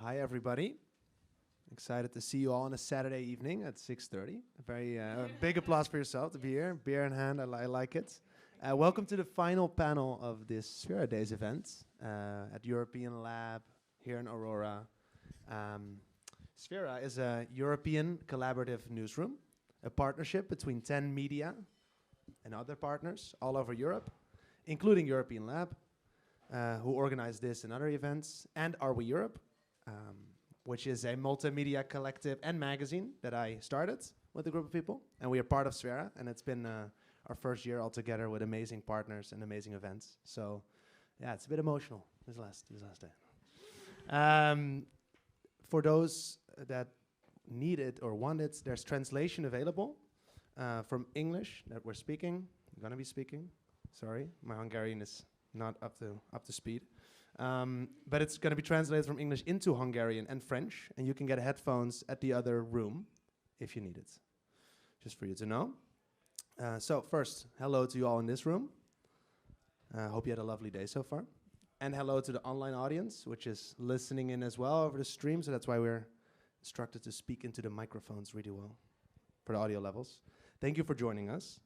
Hi, everybody. Excited to see you all on a Saturday evening at 6:30. A very big applause for yourself to be here. Beer in hand, I like it. Welcome to the final panel of this Sfera Days event at European Lab here in Aurora. Sfera is a European collaborative newsroom, a partnership between 10 media and other partners all over Europe, including European Lab, who organize this and other events, and Are We Europe, which is a multimedia collective and magazine that I started with a group of people, and we are part of Sfera, and it's been our first year all together with amazing partners and amazing events. So, yeah, it's a bit emotional this last day. For those that need it or want it, there's translation available from English that we're speaking. I'm gonna be speaking. Sorry, my Hungarian is not up to speed. But it's going to be translated from English into Hungarian and French, and you can get headphones at the other room if you need it, just for you to know. So first, hello to you all in this room. Hope you had a lovely day so far. And hello to the online audience, which is listening in as well over the stream, so that's why we're instructed to speak into the microphones really well for the audio levels. Thank you for joining us.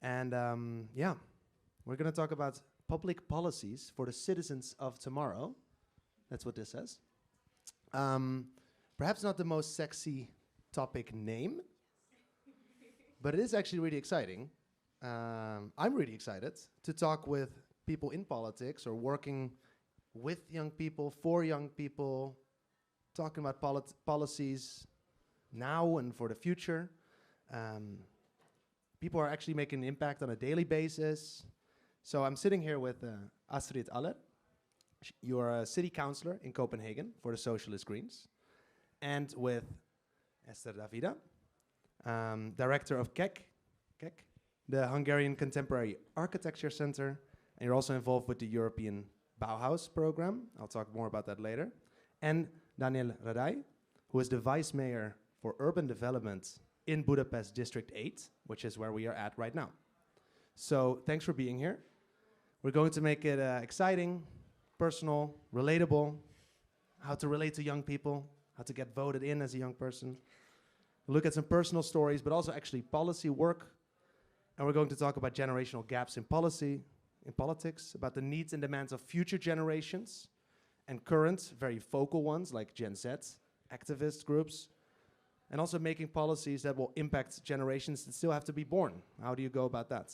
And yeah, we're going to talk about public policies for the citizens of tomorrow. That's what this says. Perhaps not the most sexy topic name, but it is actually really exciting. I'm really excited to talk with people in politics or working with young people, for young people, talking about policies now and for the future. People are actually making an impact on a daily basis. So I'm sitting here with Astrid Aller. You are a city councilor in Copenhagen for the Socialist Greens. And with Eszter Davida, director of KEK, the Hungarian Contemporary Architecture Center. And you're also involved with the European Bauhaus program. I'll talk more about that later. And Daniel Radai, who is the vice mayor for urban development in Budapest District 8, which is where we are at right now. So thanks for being here. We're going to make it exciting, personal, relatable, how to relate to young people, how to get voted in as a young person. We'll look at some personal stories, but also actually policy work. And we're going to talk about generational gaps in policy, in politics, about the needs and demands of future generations, and current, very focal ones like Gen Z, activist groups, and also making policies that will impact generations that still have to be born. How do you go about that?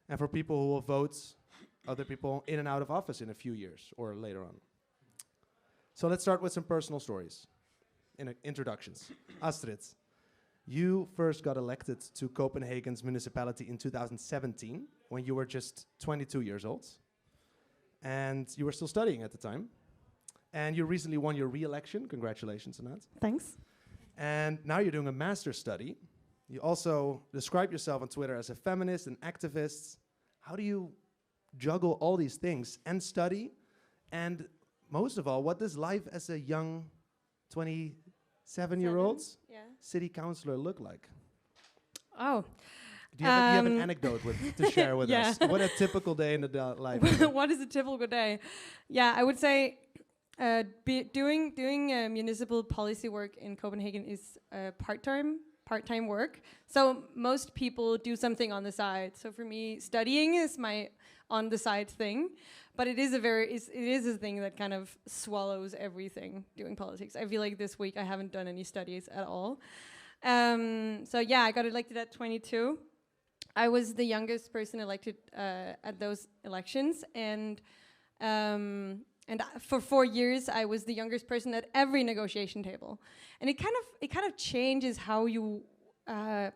And for people who will vote other people in and out of office in a few years or later on. So let's start with some personal stories, introductions. Astrid, you first got elected to Copenhagen's municipality in 2017 when you were just 22 years old. And you were still studying at the time. And you recently won your re-election. Congratulations on that. Thanks. And now you're doing a master's study. You also describe yourself on Twitter as a feminist and activist. How do you juggle all these things and study? And most of all, what does life as a young 27-year-old city councilor look like? Oh. Do you have an anecdote to share with us? What a typical day in the life. What is a typical day? Yeah, I would say doing municipal policy work in Copenhagen is part-time work. So most people do something on the side. So for me, studying is my on-the-side thing, but it is a thing that kind of swallows everything. Doing politics, I feel like this week I haven't done any studies at all. So yeah, I got elected at 22. I was the youngest person elected at those elections, and for 4 years I was the youngest person at every negotiation table. And it kind of changes how you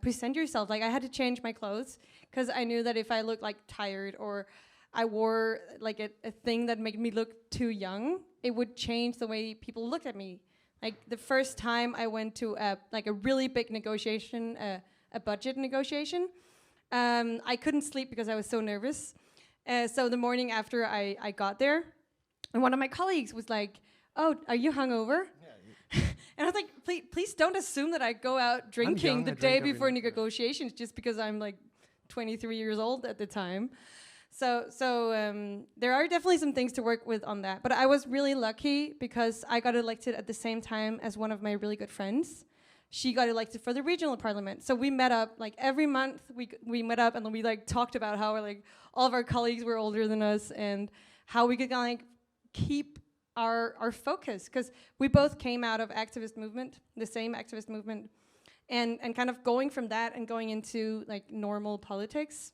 present yourself. Like I had to change my clothes because I knew that if I looked like tired or I wore like a thing that made me look too young, it would change the way people looked at me. Like the first time I went to a really big negotiation, a budget negotiation, I couldn't sleep because I was so nervous. So the morning after I got there, and one of my colleagues was like, "Oh, are you hungover?" Yeah. And I was like, please don't assume that I go out drinking the day before negotiations just because I'm like 23 years old at the time. So there are definitely some things to work with on that. But I was really lucky because I got elected at the same time as one of my really good friends. She got elected for the regional parliament. So we met up like every month. We met up and then we like talked about how like all of our colleagues were older than us and how we could like keep our focus, because we both came out of activist movement, the same activist movement, and kind of going from that and going into like normal politics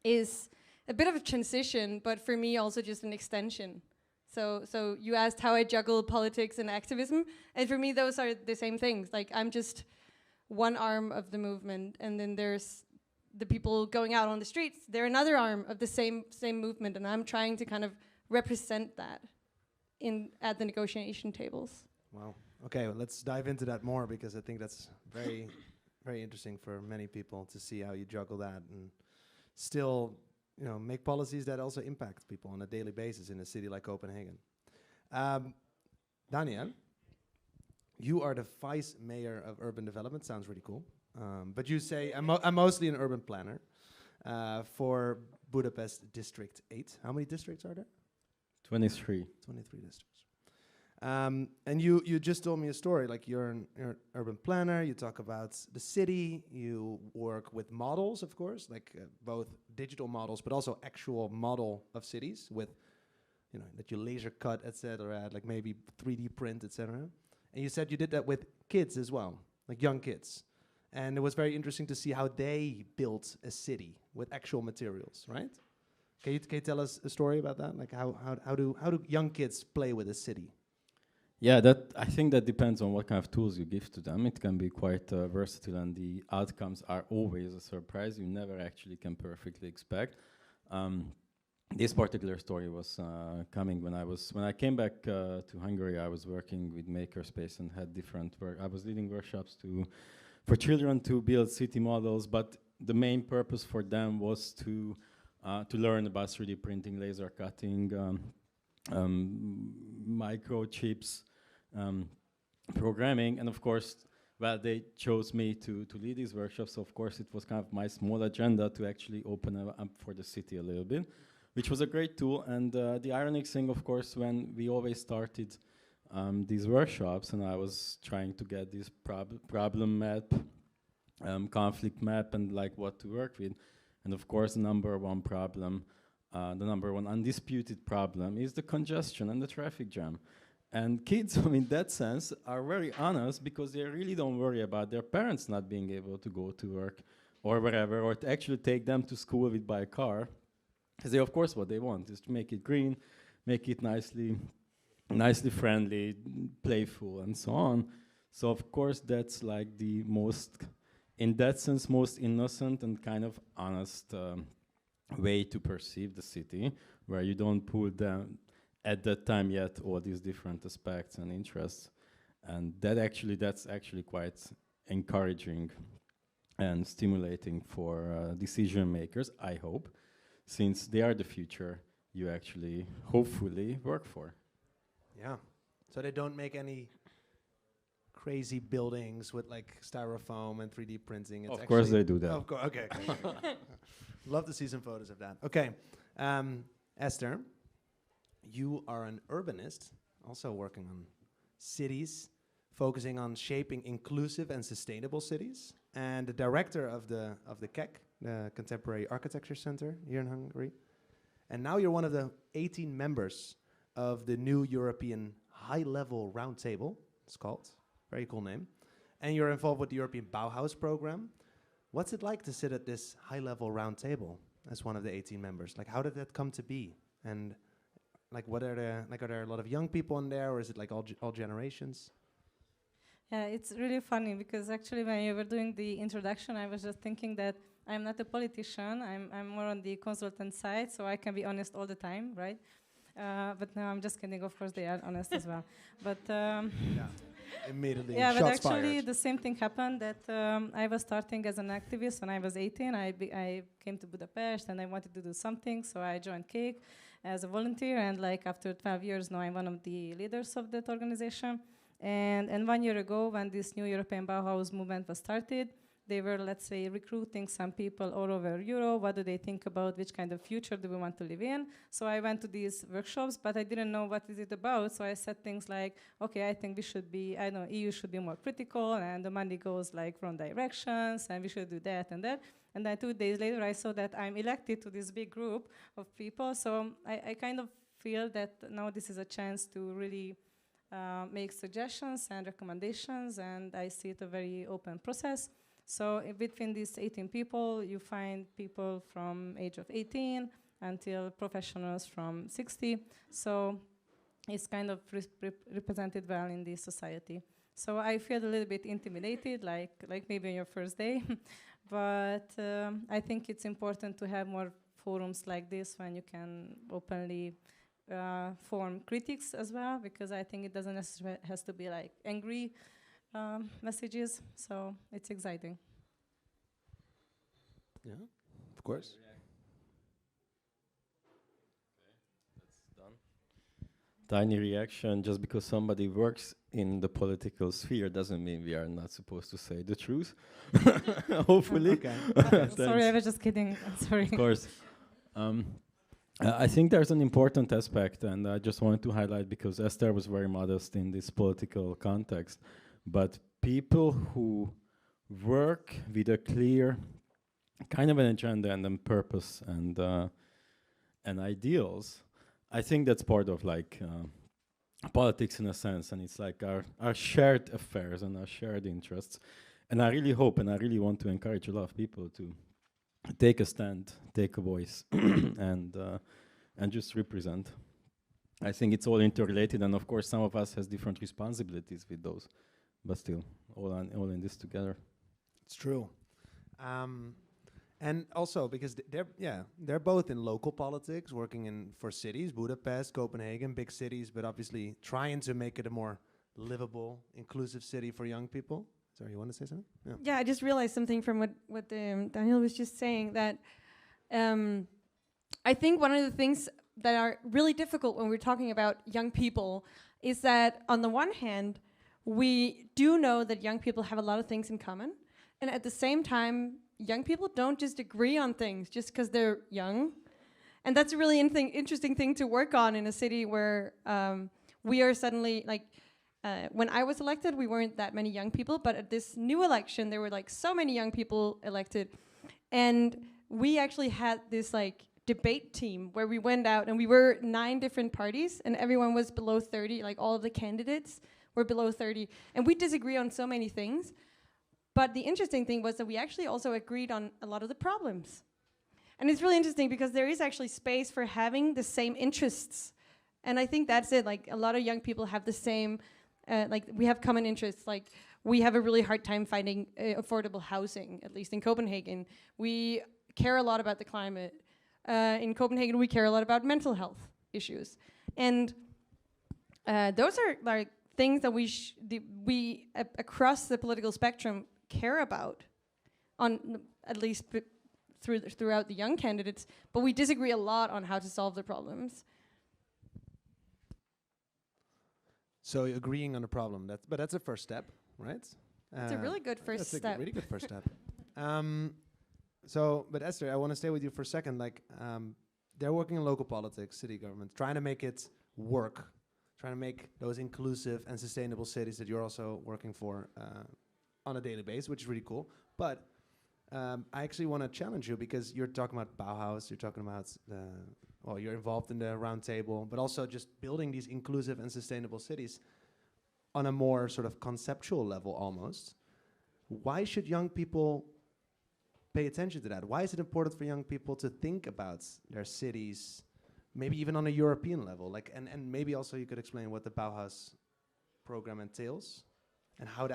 is a bit of a transition, but for me also just an extension. So you asked how I juggle politics and activism, and for me those are the same things. Like I'm just one arm of the movement, and then there's the people going out on the streets. They're another arm of the same movement, and I'm trying to kind of represent that at the negotiation tables. Wow. Okay, well, let's dive into that more, because I think that's very, very interesting for many people to see how you juggle that and still, make policies that also impact people on a daily basis in a city like Copenhagen. Daniel, you are the vice mayor of urban development. Sounds really cool. But you say I'm mostly an urban planner for Budapest District 8. How many districts are there? 23. 23 districts. And you just told me a story, like you're an urban planner, you talk about the city, you work with models, of course, like both digital models, but also actual model of cities with, that you laser cut, etc., like maybe 3D print, etc. And you said you did that with kids as well, like young kids. And it was very interesting to see how they built a city with actual materials, right? Can you tell us a story about that? Like how do young kids play with a city? Yeah, I think that depends on what kind of tools you give to them. It can be quite versatile, and the outcomes are always a surprise. You never actually can perfectly expect. This particular story was coming when I came back to Hungary. I was working with Makerspace and had different work. I was leading workshops for children to build city models, but the main purpose for them was to learn about 3D printing, laser cutting, microchips, programming, and of course, they chose me to lead these workshops. So of course, it was kind of my small agenda to actually open up for the city a little bit, which was a great tool. And the ironic thing, of course, when we always started these workshops, and I was trying to get this problem map, conflict map, and like what to work with. And of course, the number one problem, the number one undisputed problem is the congestion and the traffic jam. And kids, in that sense, are very honest, because they really don't worry about their parents not being able to go to work or wherever, or to actually take them to school by a car. Because they, of course, what they want is to make it green, make it nicely friendly, playful, and so on. So, of course, that's like the most, in that sense, most innocent and kind of honest way to perceive the city, where you don't pull down at that time yet all these different aspects and interests. And that's actually quite encouraging and stimulating for decision makers, I hope, since they are the future you actually hopefully work for. Yeah. So they don't make any crazy buildings with like styrofoam and 3D printing. It's of course they do that. Of course. Okay. Love to see some photos of that. Okay. Eszter, you are an urbanist, also working on cities, focusing on shaping inclusive and sustainable cities, and the director of the CEC, the Contemporary Architecture Center here in Hungary. And now you're one of the 18 members of the new European High-Level Roundtable, it's called. Very cool name. And you're involved with the European Bauhaus program. What's it like to sit at this high-level roundtable as one of the 18 members? Like, how did that come to be? And like, what are there a lot of young people in there, or is it like all generations? Yeah, it's really funny, because actually when you were doing the introduction, I was just thinking that I'm not a politician. I'm more on the consultant side, so I can be honest all the time, right? But no, I'm just kidding. Of course, they are honest as well. But yeah, immediately. Yeah, shots but actually, fired. the same thing happened. That I was starting as an activist when I was 18. I came to Budapest and I wanted to do something, so I joined CEC as a volunteer. And like after 12 years now, I'm one of the leaders of that organization. And 1 year ago, when this new European Bauhaus movement was started, they were, let's say, recruiting some people all over Europe. What do they think about? Which kind of future do we want to live in? So I went to these workshops, but I didn't know what is it about. So I said things like, okay, I think we should be, I don't know, EU should be more critical, and the money goes like wrong directions, and we should do that and that. And then 2 days later, I saw that I'm elected to this big group of people. So I kind of feel that now this is a chance to really make suggestions and recommendations, and I see it a very open process. So between these 18 people, you find people from age of 18 until professionals from 60. So it's kind of represented well in this society. So I feel a little bit intimidated, like maybe on your first day. But I think it's important to have more forums like this when you can openly form critics as well, because I think it doesn't necessarily has to be like angry messages, so it's exciting. Yeah, of course. Okay, that's done. Tiny reaction: just because somebody works in the political sphere doesn't mean we are not supposed to say the truth. Hopefully. Okay. Sorry, I was just kidding. Sorry. Of course. I think there's an important aspect, and I just wanted to highlight, because Eszter was very modest in this political context, but people who work with a clear kind of an agenda and then purpose and ideals, I think that's part of like politics in a sense, and it's like our shared affairs and our shared interests. And I really hope and I really want to encourage a lot of people to take a stand, take a voice, and just represent. I think it's all interrelated, and of course some of us has different responsibilities with those, but still, all in this together. It's true. And also because they're both in local politics, working for cities, Budapest, Copenhagen, big cities, but obviously trying to make it a more livable, inclusive city for young people. Sorry, you want to say something? Yeah, I just realized something from what Daniel was just saying, that I think one of the things that are really difficult when we're talking about young people is that on the one hand, we do know that young people have a lot of things in common, and at the same time, young people don't just agree on things just because they're young. And that's a really interesting thing to work on in a city where we are suddenly like, when I was elected, we weren't that many young people, but at this new election, there were like so many young people elected. And we actually had this like debate team where we went out, and we were 9 different parties, and everyone was below 30, like all of the candidates were below 30. And we disagree on so many things. But the interesting thing was that we actually also agreed on a lot of the problems. And it's really interesting because there is actually space for having the same interests. And I think that's it. Like a lot of young people have the same, like we have common interests. Like we have a really hard time finding affordable housing, at least in Copenhagen. We care a lot about the climate. In Copenhagen, we care a lot about mental health issues. And those are like things that we across the political spectrum care about, on at least throughout the young candidates, but we disagree a lot on how to solve the problems. So agreeing on a problem, but that's a first step, right? It's a really good first step. That's a really good first step. But Eszter, I want to stay with you for a second. Like, they're working in local politics, city government, trying to make it work, trying to make those inclusive and sustainable cities that you're also working for on a daily basis, which is really cool. But I actually want to challenge you, because you're talking about Bauhaus, you're talking about, you're involved in the round table, but also just building these inclusive and sustainable cities on a more sort of conceptual level almost. Why should young people pay attention to that? Why is it important for young people to think about their cities, maybe even on a European level? Like, and maybe also you could explain what the Bauhaus program entails, and how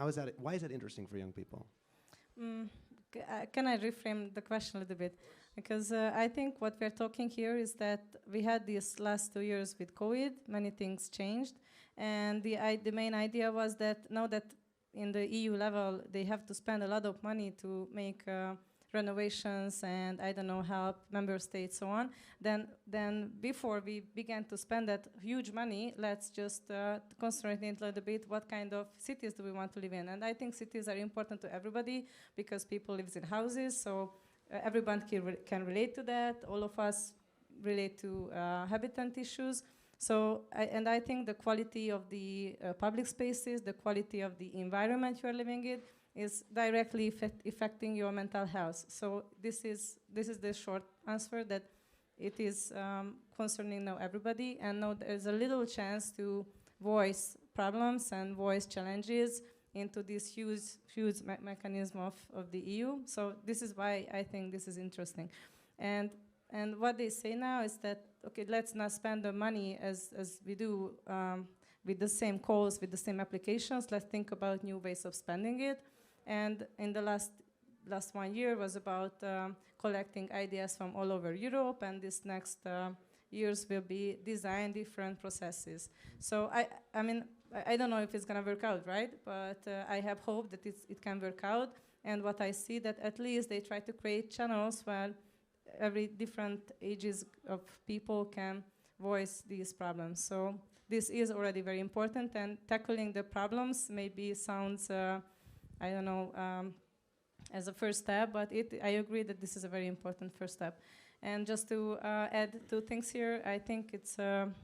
is that? Why is that interesting for young people? Can I reframe the question a little bit? Because I think what we're talking here is that we had these last 2 years with COVID, many things changed, and the main idea was that now that in the EU level they have to spend a lot of money to make renovations and I don't know, help member states, so on, then before we began to spend that huge money, let's just concentrate a little bit what kind of cities do we want to live in. And I think cities are important to everybody because people live in houses, so everyone can relate to that. All of us relate to habitat issues. So, I think the quality of the public spaces, the quality of the environment you are living in, is directly affecting your mental health. So this is the short answer, that it is concerning now everybody, and now there's a little chance to voice problems and voice challenges into this huge mechanism of the EU. So this is why I think this is interesting. And what they say now is that, okay, let's not spend the money as we do with the same calls, with the same applications. Let's think about new ways of spending it. And in the last 1 year was about collecting ideas from all over Europe, and this next years will be design different processes. So I mean, I don't know if it's gonna work out, right? But I have hope that it can work out. And what I see, that at least they try to create channels where every different ages of people can voice these problems. So this is already very important, and tackling the problems maybe sounds, I don't know, as a first step, but I agree that this is a very important first step. And just to add 2 things here, I think it's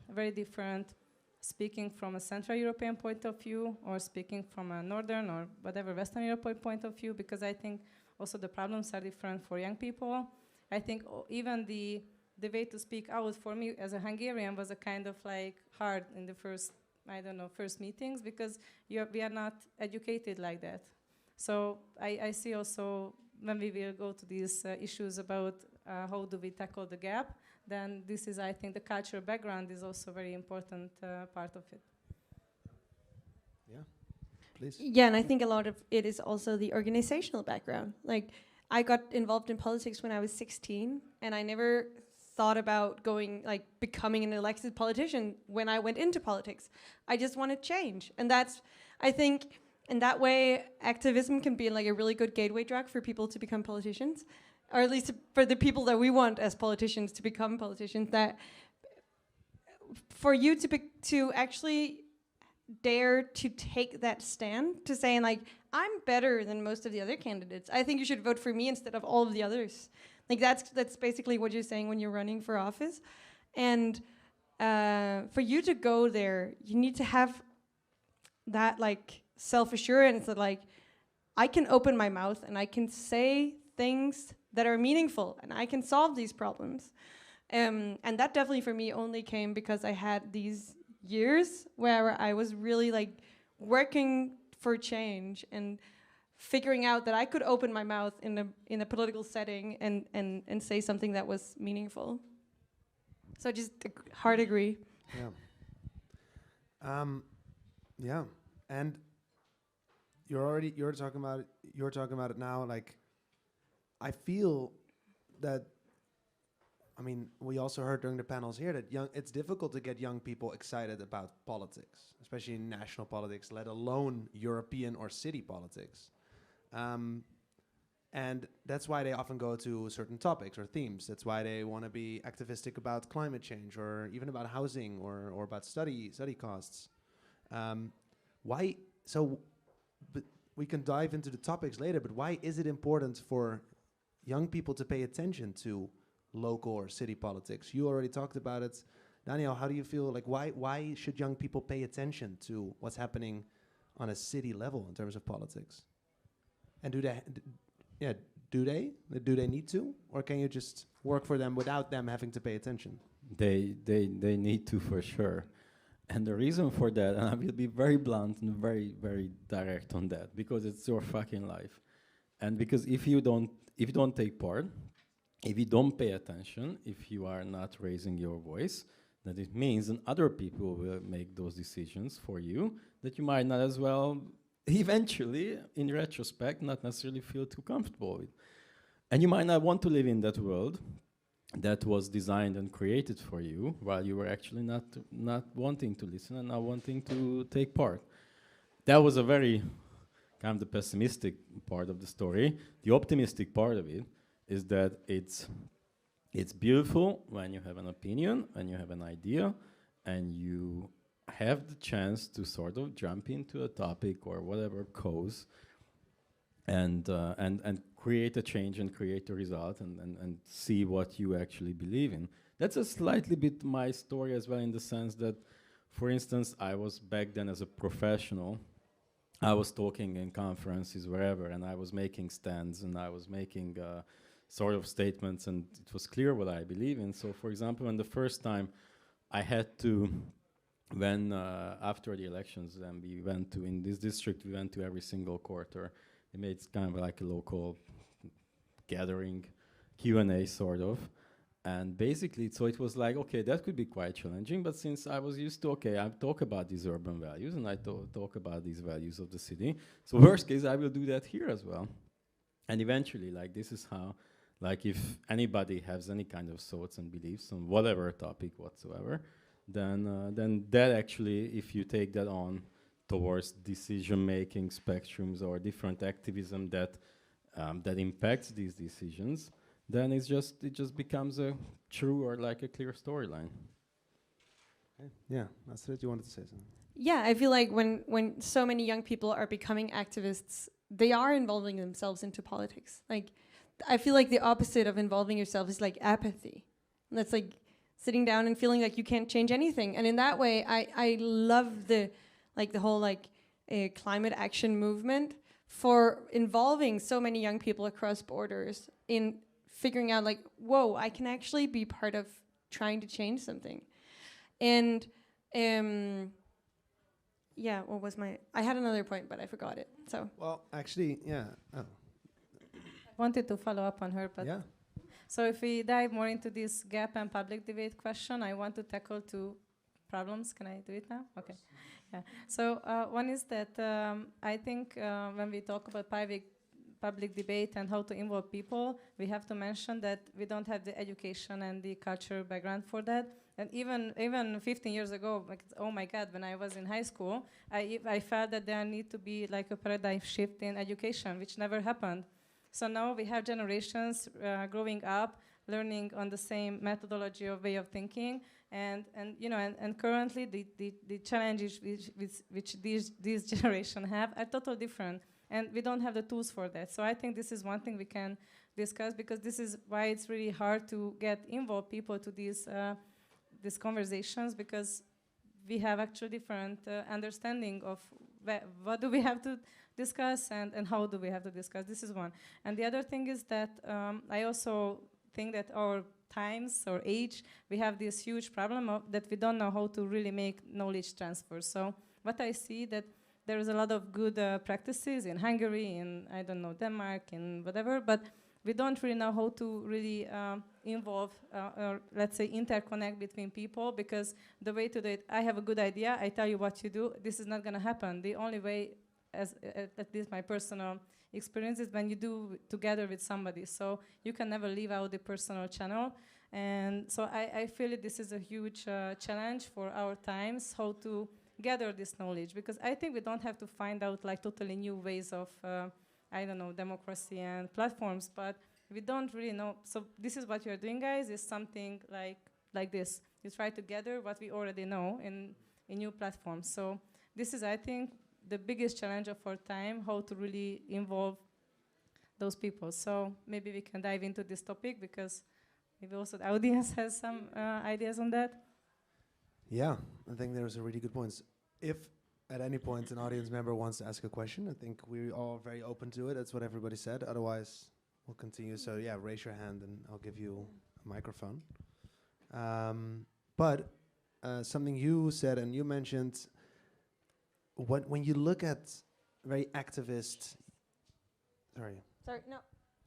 very different speaking from a Central European point of view or speaking from a Northern or whatever Western European point of view, because I think also the problems are different for young people. I think even the way to speak out for me as a Hungarian was a kind of like hard in the first meetings, because we are not educated like that. So I see also when we will go to these issues about how do we tackle the gap, then this is, I think, the cultural background is also a very important part of it. Yeah, please. Yeah, and I think a lot of it is also the organizational background. Like, I got involved in politics when I was 16, and I never thought about becoming an elected politician when I went into politics. I just wanted change. And that's, I think, in that way, activism can be like a really good gateway drug for people to become politicians, or at least for the people that we want as politicians to become politicians, that for you to actually dare to take that stand, to saying like, I'm better than most of the other candidates. I think you should vote for me instead of all of the others. Like that's basically what you're saying when you're running for office. And for you to go there, you need to have that like self-assurance that like, I can open my mouth and I can say things that are meaningful and I can solve these problems. And that definitely for me only came because I had these years where I was really like working for change and figuring out that I could open my mouth in a political setting and say something that was meaningful. So just hard agree. Yeah. Yeah. And you're talking about it now. Like, I feel that, I mean, we also heard during the panels here that it's difficult to get young people excited about politics, especially national politics, let alone European or city politics. And that's why they often go to certain topics or themes. That's why they want to be activistic about climate change or even about housing or about study costs. Why? So, but we can dive into the topics later, but why is it important for young people to pay attention to local or city politics? You already talked about it. Daniel, how do you feel? Like, why should young people pay attention to what's happening on a city level in terms of politics? And do they need to? Or can you just work for them without them having to pay attention? They need to, for sure. And the reason for that, and I will be very blunt and very, very direct on that, because it's your fucking life. And because if you don't take part, if you don't pay attention, if you are not raising your voice, that it means that other people will make those decisions for you that you might not as well, eventually, in retrospect, not necessarily feel too comfortable with. And you might not want to live in that world that was designed and created for you, while you were actually not wanting to listen and not wanting to take part. That was a very kind of the pessimistic part of the story. The optimistic part of it is that it's beautiful when you have an opinion, when you have an idea, and you have the chance to sort of jump into a topic or whatever cause and create a change and create a result and see what you actually believe in. That's a slightly bit my story as well, in the sense that, for instance, I was back then as a professional, I was talking in conferences, wherever, and I was making stands and I was making sort of statements, and it was clear what I believe in. So, for example, when the first time I had to, when after the elections, and we went to, in this district, we went to every single quarter. We made kind of like a local gathering, Q&A sort of. And basically, so it was like, okay, that could be quite challenging, but since I was used to, okay, I talk about these urban values and I talk about these values of the city, so worst case, I will do that here as well. And eventually, like, this is how, like, if anybody has any kind of thoughts and beliefs on whatever topic whatsoever, then that actually, if you take that on towards decision-making spectrums or different activism that impacts these decisions, then it just becomes a true or like a clear storyline. Okay. Yeah, Astrid, you wanted to say something? Yeah, I feel like when so many young people are becoming activists, they are involving themselves into politics. Like, I feel like the opposite of involving yourself is like apathy. And that's like sitting down and feeling like you can't change anything. And in that way, I love the whole climate action movement for involving so many young people across borders in figuring out like, whoa, I can actually be part of trying to change something. And yeah, what was I had another point, but I forgot it, so. Well, actually, yeah. Oh. I wanted to follow up on her, but Yeah. so if we dive more into this gap and public debate question, I want to tackle two problems. Can I do it now? Okay. Yeah. So one is that I think when we talk about public debate and how to involve people, we have to mention that we don't have the education and the cultural background for that. And even 15 years ago, like, oh my God, when I was in high school, I felt that there need to be like a paradigm shift in education, which never happened. So now we have generations growing up, learning on the same methodology or way of thinking, and currently the challenges which these generation have are totally different, and we don't have the tools for that. So I think this is one thing we can discuss, because this is why it's really hard to get involved people to these conversations, because we have actually different understanding of what do we have to discuss and how do we have to discuss. This is one. And the other thing is that I also think that our times or age, we have this huge problem of that we don't know how to really make knowledge transfer. So what I see that there is a lot of good practices in Hungary, in, I don't know, Denmark, in whatever, but we don't really know how to really involve or let's say interconnect between people, because the way to do it, I have a good idea, I tell you what to do, this is not going to happen. The only way, as at least my personal experience, is when you do together with somebody. So you can never leave out the personal channel. And so I feel this is a huge challenge for our times, how to gather this knowledge, because I think we don't have to find out like totally new ways of I don't know, democracy and platforms, but we don't really know. So this is what you're doing, guys, is something like this. You try to gather what we already know in new platforms. So this is, I think, the biggest challenge of our time, how to really involve those people. So maybe we can dive into this topic, because maybe also the audience has some ideas on that. Yeah, I think there's a really good points. If at any point an audience member wants to ask a question, I think we're all very open to it. That's what everybody said. Otherwise, we'll continue. So yeah, raise your hand and I'll give you a microphone. But something you said, and you mentioned, when you look at very activist, sorry, no.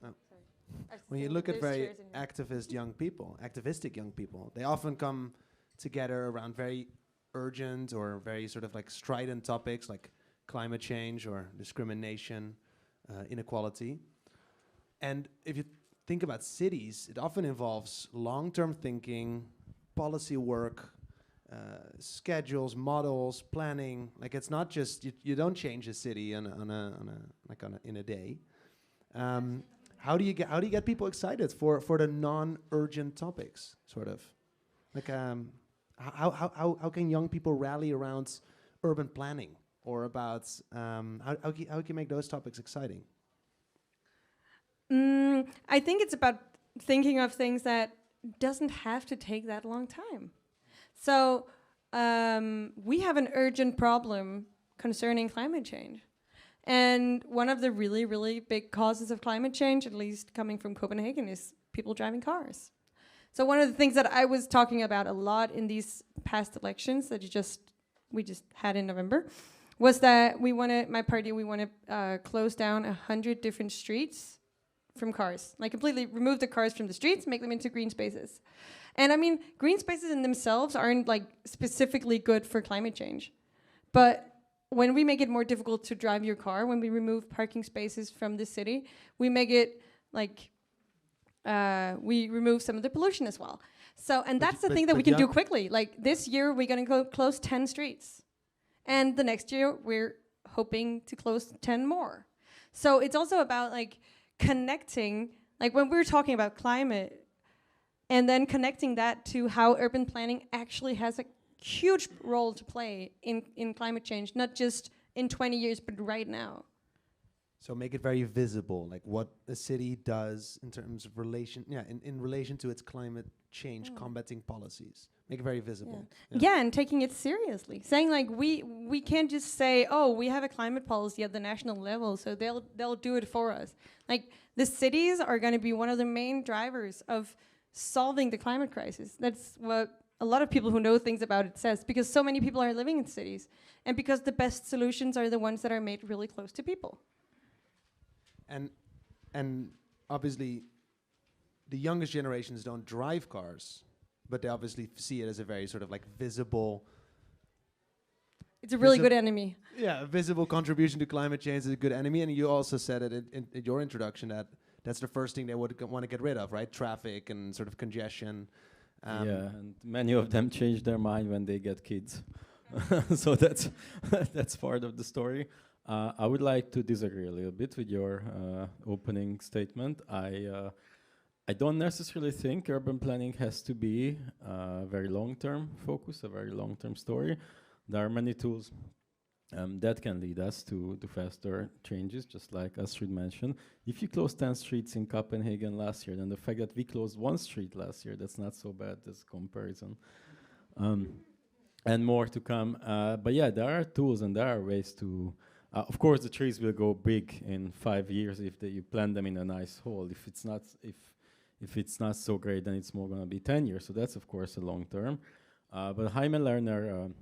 Oh. Sorry. When you look at very activistic young people, they often come together around very urgent or very sort of like strident topics like climate change or discrimination, inequality. And if you think about cities, it often involves long-term thinking, policy work, schedules, models, planning. Like, it's not just you don't change a city in a day. how do you get people excited for the non-urgent topics, sort of? Like, how can young people rally around urban planning, or about how can you make those topics exciting? I think it's about thinking of things that doesn't have to take that long time. So we have an urgent problem concerning climate change. And one of the really, really big causes of climate change, at least coming from Copenhagen, is people driving cars. So one of the things that I was talking about a lot in these past elections that we just had in November was that we want to close down 100 different streets from cars, like completely remove the cars from the streets, make them into green spaces. And I mean, green spaces in themselves aren't like specifically good for climate change. But when we make it more difficult to drive your car, when we remove parking spaces from the city, we make it like, we remove some of the pollution as well. So, and that's the thing that we can do quickly. Like this year, we're gonna go close 10 streets. And the next year, we're hoping to close 10 more. So it's also about like connecting, like when we're talking about climate, and then connecting that to how urban planning actually has a huge role to play in climate change, not just in 20 years, but right now. So make it very visible, like what a city does in terms of relation, in relation to its climate change combating policies. Make it very visible. Yeah, and taking it seriously. Saying like we can't just say, oh, we have a climate policy at the national level, so they'll do it for us. Like the cities are going to be one of the main drivers of solving the climate crisis. That's what a lot of people who know things about it says, because so many people are living in cities, and because the best solutions are the ones that are made really close to people. And obviously, the youngest generations don't drive cars, but they obviously see it as a very sort of like visible. It's a really good enemy. Yeah, a visible contribution to climate change is a good enemy. And you also said it in your introduction that that's the first thing they would want to get rid of, right? Traffic and sort of congestion. Yeah, and many of them change their mind when they get kids. So that's part of the story. I would like to disagree a little bit with your opening statement. I don't necessarily think urban planning has to be a very long-term focus, a very long-term story. There are many tools that can lead us to faster changes, just like Astrid mentioned. If you close 10 streets in Copenhagen last year, then the fact that we closed 1 street last year, that's not so bad as comparison. And more to come. But yeah, there are tools and there are ways to... of course, the trees will go big in 5 years if you plant them in a nice hole. If it's not so great, then it's more going to be 10 years. So that's, of course, a long term. But Jaime Lerner,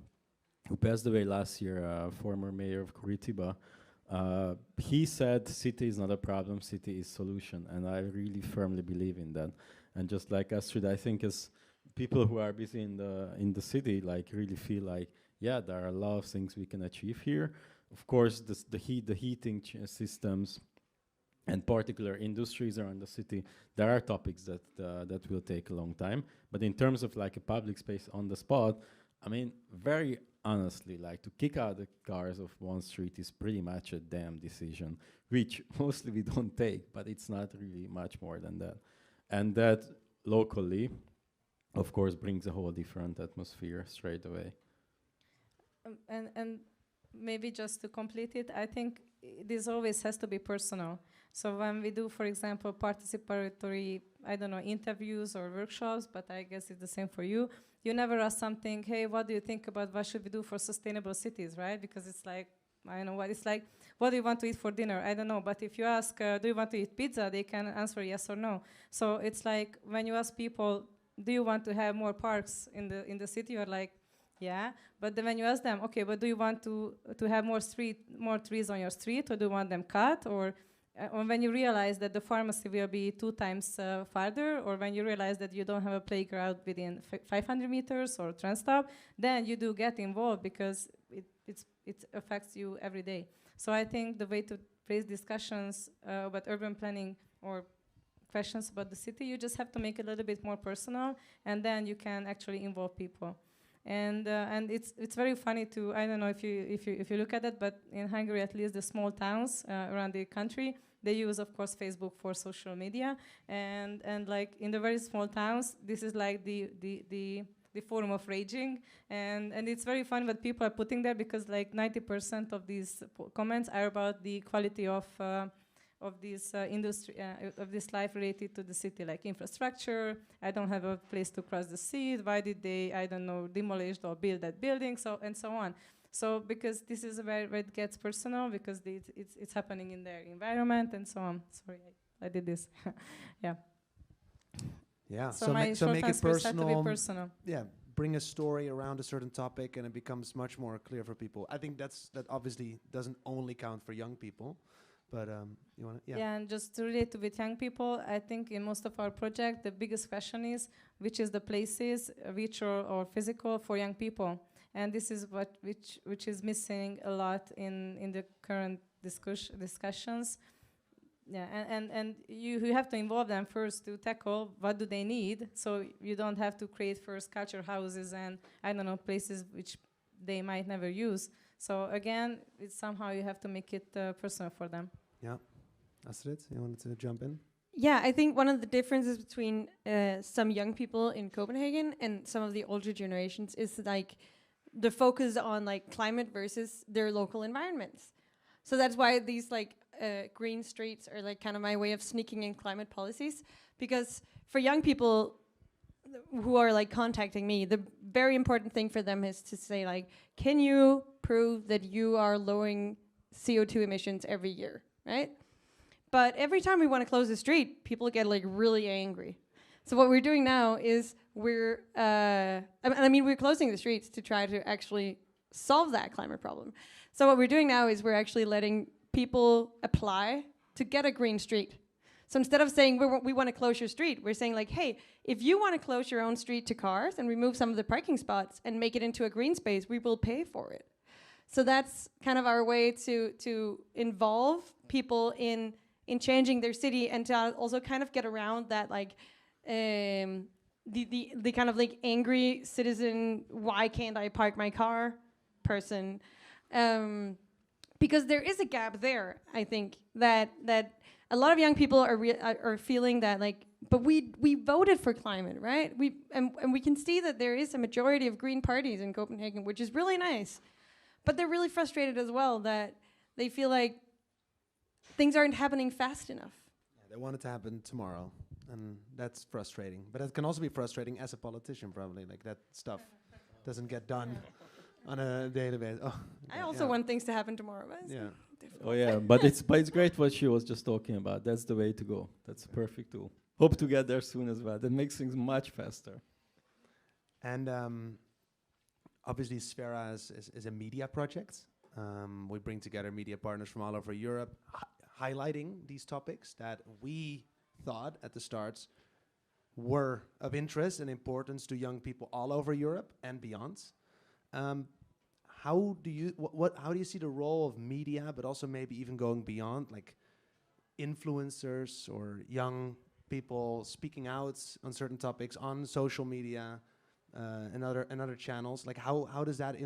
who passed away last year, former mayor of Curitiba, he said city is not a problem, city is solution. And I really firmly believe in that. And just like Astrid, I think as people who are busy in the city, like really feel like, yeah, there are a lot of things we can achieve here. Of course, the heating systems and particular industries around the city, there are topics that will take a long time. But in terms of like a public space on the spot, I mean, very honestly, like to kick out the cars of one street is pretty much a damn decision, which mostly we don't take, but it's not really much more than that. And that locally, of course, brings a whole different atmosphere straight away. And maybe just to complete it, I think this always has to be personal. So when we do, for example, participatory, I don't know, interviews or workshops, but I guess it's the same for you, you never ask something, hey, what do you think about what should we do for sustainable cities, right? Because it's like, I don't know what it's like, what do you want to eat for dinner? I don't know, but if you ask, do you want to eat pizza? They can answer yes or no. So it's like, when you ask people, do you want to have more parks in the city? You're like, yeah, but then when you ask them, okay, but do you want to have more trees on your street, or do you want them cut, or when you realize that the pharmacy will be 2 times farther, or when you realize that you don't have a playground within 500 meters or train stop, then you do get involved because it affects you every day. So I think the way to raise discussions about urban planning or questions about the city, you just have to make it a little bit more personal, and then you can actually involve people. And it's very funny to, I don't know if you look at it, but in Hungary, at least the small towns around the country, they use, of course, Facebook for social media, and like in the very small towns, this is like the forum of raging, and it's very fun what people are putting there, because like 90% of these comments are about the quality of this industry, of this life related to the city, like infrastructure. I don't have a place to cross the sea. Why did they, I don't know, demolish or build that building? So and so on. So because this is where it gets personal, because it's happening in their environment and so on. Sorry, I did this. Yeah. Yeah. So my short make it answer had to be personal. Yeah. Bring a story around a certain topic, and it becomes much more clear for people. I think that obviously doesn't only count for young people. But you want to, yeah. Yeah, and just to relate to with young people, I think in most of our project, the biggest question is which is the places, virtual or physical, for young people, and this is which is missing a lot in the current discussions. Yeah, and you have to involve them first to tackle what do they need, so you don't have to create first culture houses and I don't know, places which they might never use. So again, it's somehow you have to make it personal for them. Yeah. Astrid, you wanted to jump in? Yeah, I think one of the differences between some young people in Copenhagen and some of the older generations is like the focus on like climate versus their local environments. So that's why these like green streets are like kind of my way of sneaking in climate policies, because for young people who are like contacting me, the very important thing for them is to say like, can you prove that you are lowering CO2 emissions every year, right? But every time we want to close the street, people get like really angry. So what we're doing now is we're closing the streets to try to actually solve that climate problem. So what we're doing now is we're actually letting people apply to get a green street. So instead of saying we want to close your street, we're saying like, hey, if you want to close your own street to cars and remove some of the parking spots and make it into a green space, we will pay for it. So that's kind of our way to involve people in changing their city, and to also kind of get around that like the kind of like angry citizen, why can't I park my car person, because there is a gap there. I think that a lot of young people are feeling that like, but we voted for climate, right? And we can see that there is a majority of green parties in Copenhagen, which is really nice, but they're really frustrated as well that they feel like things aren't happening fast enough. Yeah, they want it to happen tomorrow, and that's frustrating. But it can also be frustrating as a politician, probably, like that stuff doesn't get done on a daily basis. Oh, I also want things to happen tomorrow. But yeah. Oh yeah, but it's great what she was just talking about. That's the way to go. That's a perfect tool. Hope to get there soon as well. That makes things much faster. And obviously, Sfera is a media project. We bring together media partners from all over Europe, highlighting these topics that we thought at the start were of interest and importance to young people all over Europe and beyond. How do you see the role of media, but also maybe even going beyond, like influencers or young people speaking out on certain topics on social media and other channels? Like how does that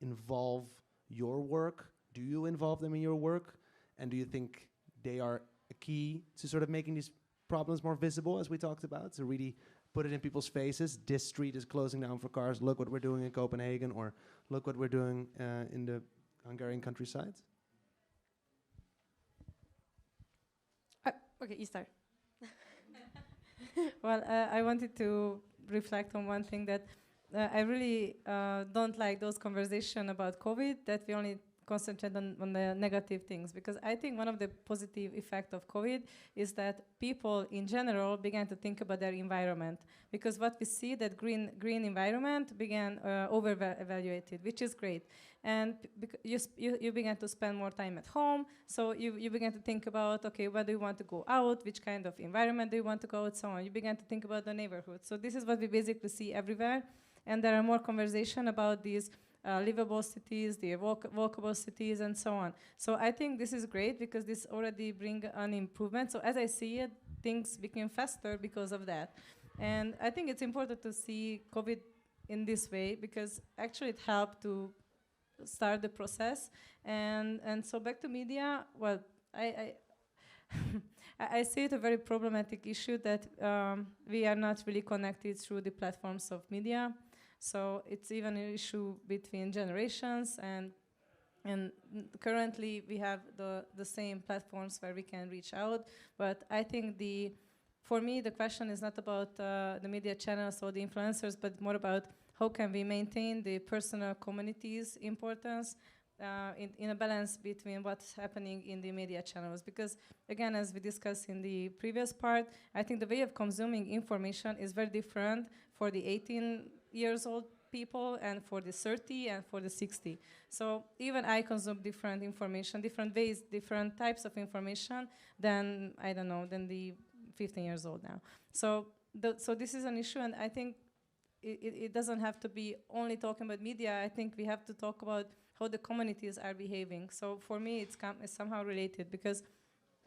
involve your work? Do you involve them in your work? And do you think they are a key to sort of making these problems more visible, as we talked about, to really put it in people's faces? This street is closing down for cars. Look what we're doing in Copenhagen, or look what we're doing in the Hungarian countryside. Okay, you start. Well, I wanted to reflect on one thing that I really don't like those conversations about COVID, that we only concentrate on the negative things, because I think one of the positive effects of COVID is that people in general began to think about their environment, because what we see that green environment began over-evaluated, which is great, and you began to spend more time at home, so you began to think about, okay, where do you want to go out, which kind of environment do you want to go out, so on. You began to think about the neighborhood. So this is what we basically see everywhere, and there are more conversation about these livable cities, the walkable cities, and so on. So I think this is great, because this already brings an improvement. So as I see it, things became faster because of that. And I think it's important to see COVID in this way, because actually it helped to start the process. And so back to media, well, I I see it a very problematic issue that we are not really connected through the platforms of media. So it's even an issue between generations, and currently we have the same platforms where we can reach out. But I think for me the question is not about the media channels or the influencers, but more about how can we maintain the personal community's importance in a balance between what's happening in the media channels. Because again, as we discussed in the previous part, I think the way of consuming information is very different for the 18 years old people and for the 30 and for the 60. So even I consume different information, different ways, different types of information than, I don't know, than the 15 years old now. So this is an issue, and I think it doesn't have to be only talking about media. I think we have to talk about how the communities are behaving. So for me, it's somehow related, because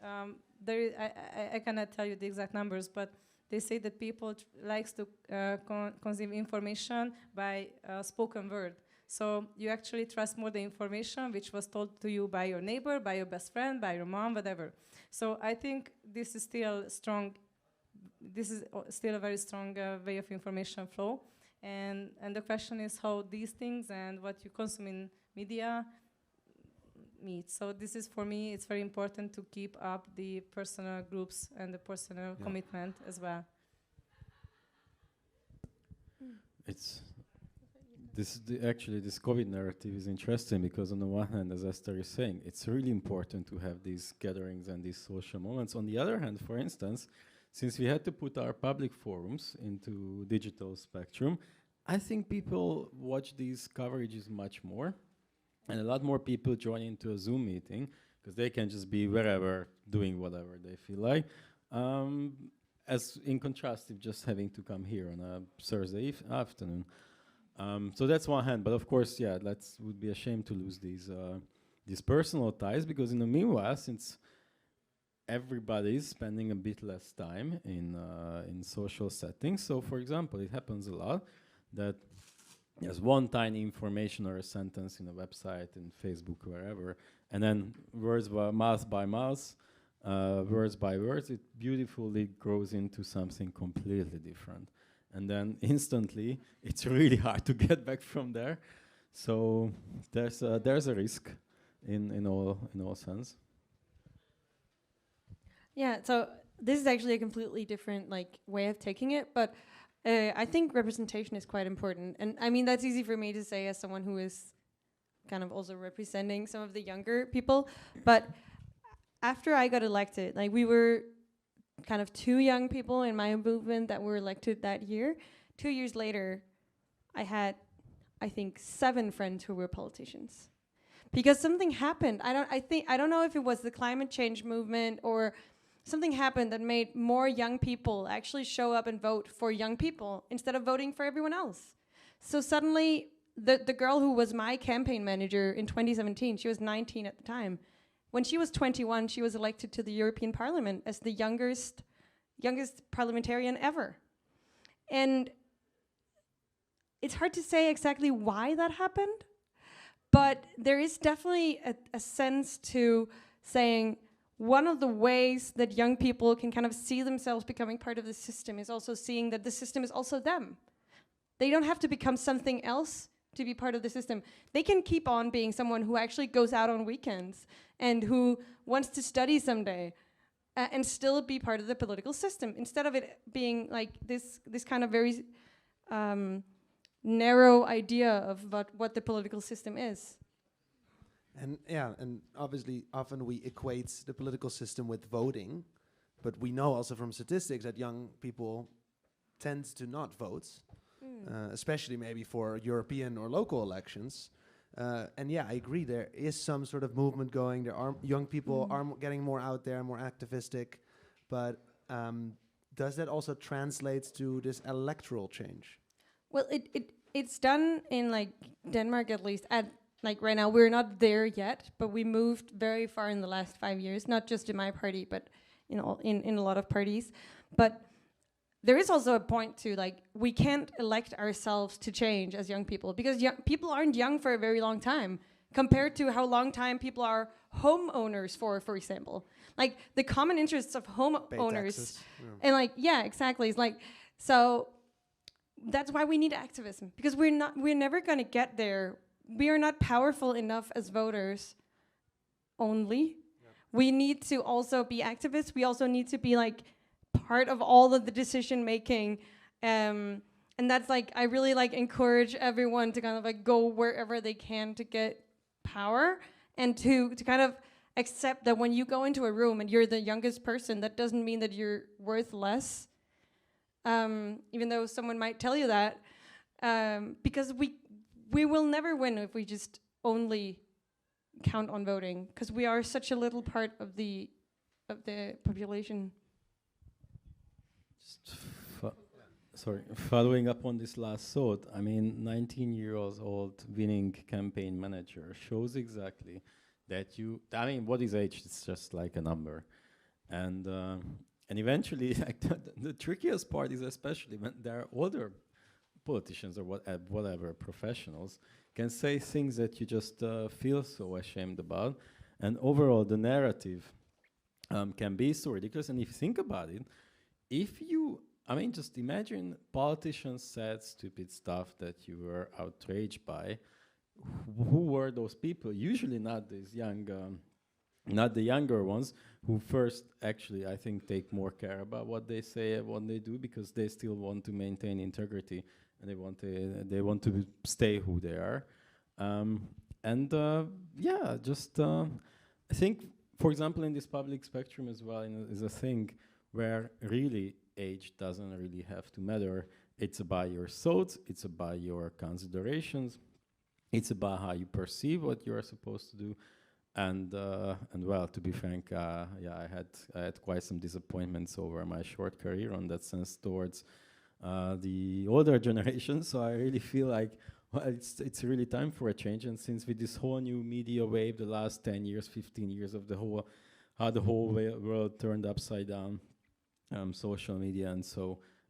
I cannot tell you the exact numbers, but they say that people likes to consume information by spoken word. So you actually trust more the information which was told to you by your neighbor, by your best friend, by your mom, whatever. So I think this is still strong. This is still a very strong way of information flow. And the question is how these things and what you consume in media meet. So this is, for me, it's very important to keep up the personal groups and the personal commitment as well. Actually, this COVID narrative is interesting, because on the one hand, as Eszter is saying, it's really important to have these gatherings and these social moments. On the other hand, for instance, since we had to put our public forums into digital spectrum, I think people watch these coverages much more, and a lot more people join into a Zoom meeting, because they can just be wherever, doing whatever they feel like. As in contrast, if just having to come here on a Thursday afternoon. So that's one hand, but of course, yeah, would be a shame to lose these personal ties, because in the meanwhile, since everybody's spending a bit less time in social settings, so for example, it happens a lot that there's one tiny information or a sentence in a website, in Facebook, wherever, and then words by mouth, words by words, it beautifully grows into something completely different. And then instantly, it's really hard to get back from there. So there's a risk in all sense. Yeah, so this is actually a completely different way of taking it, but I think representation is quite important. And I mean, that's easy for me to say as someone who is kind of also representing some of the younger people. But after I got elected, we were kind of 2 young people in my movement that were elected that year. 2 years later, I had, I think, 7 friends who were politicians. Because something happened. I don't know if it was the climate change movement or something happened that made more young people actually show up and vote for young people instead of voting for everyone else. So suddenly, the girl who was my campaign manager in 2017, she was 19 at the time. When she was 21, she was elected to the European Parliament as the youngest parliamentarian ever. And it's hard to say exactly why that happened, but there is definitely a sense to saying one of the ways that young people can kind of see themselves becoming part of the system is also seeing that the system is also them. They don't have to become something else to be part of the system. They can keep on being someone who actually goes out on weekends and who wants to study someday and still be part of the political system, instead of it being like this kind of very narrow idea of what the political system is. And yeah, and obviously often we equate the political system with voting, but we know also from statistics that young people tend to not vote, especially maybe for European or local elections. And yeah, I agree, there is some sort of movement going. There are young people are getting more out there, more activistic, but does that also translate to this electoral change? Well, it's done in Denmark, at least. Right now, we're not there yet, but we moved very far in the last 5 years, not just in my party, but in a lot of parties. But there is also a point to we can't elect ourselves to change as young people, because people aren't young for a very long time. compared to how long time people are homeowners for example. Like the common interests of homeowners. And like, yeah, exactly. It's like, so that's why we need activism, because we're never going to get there. We are not powerful enough as voters only. We need to also be activists. We also need to be like part of all of the decision making. And that's like, I really like encourage everyone to kind of like go wherever they can to get power, and to kind of accept that when you go into a room and you're the youngest person, that doesn't mean that you're worth less. Even though someone might tell you that, because we will never win if we just only count on voting, because we are such a little part of the population. Sorry, following up on this last thought, I mean, 19-year-old winning campaign manager shows exactly that I mean, what is age? It's just like a number. And eventually, like the trickiest part is especially when there are older politicians or whatever professionals can say things that you just feel so ashamed about. And overall, the narrative can be so ridiculous. And if you think about it, I mean, just imagine politicians said stupid stuff that you were outraged by. Who were those people? Usually not these young, not the younger ones, who first actually, I think, take more care about what they say and what they do, because they still want to maintain integrity and they want to stay who they are. I think, for example, in this public spectrum as well, is a thing where really age doesn't really have to matter. It's about your thoughts, it's about your considerations, it's about how you perceive what you are supposed to do. And well, to be frank, I had quite some disappointments over my short career on that sense towards the older generation. So I really feel like, well, it's really time for a change. And since with this whole new media wave, the last 10 years, 15 years of how the whole world turned upside down, social media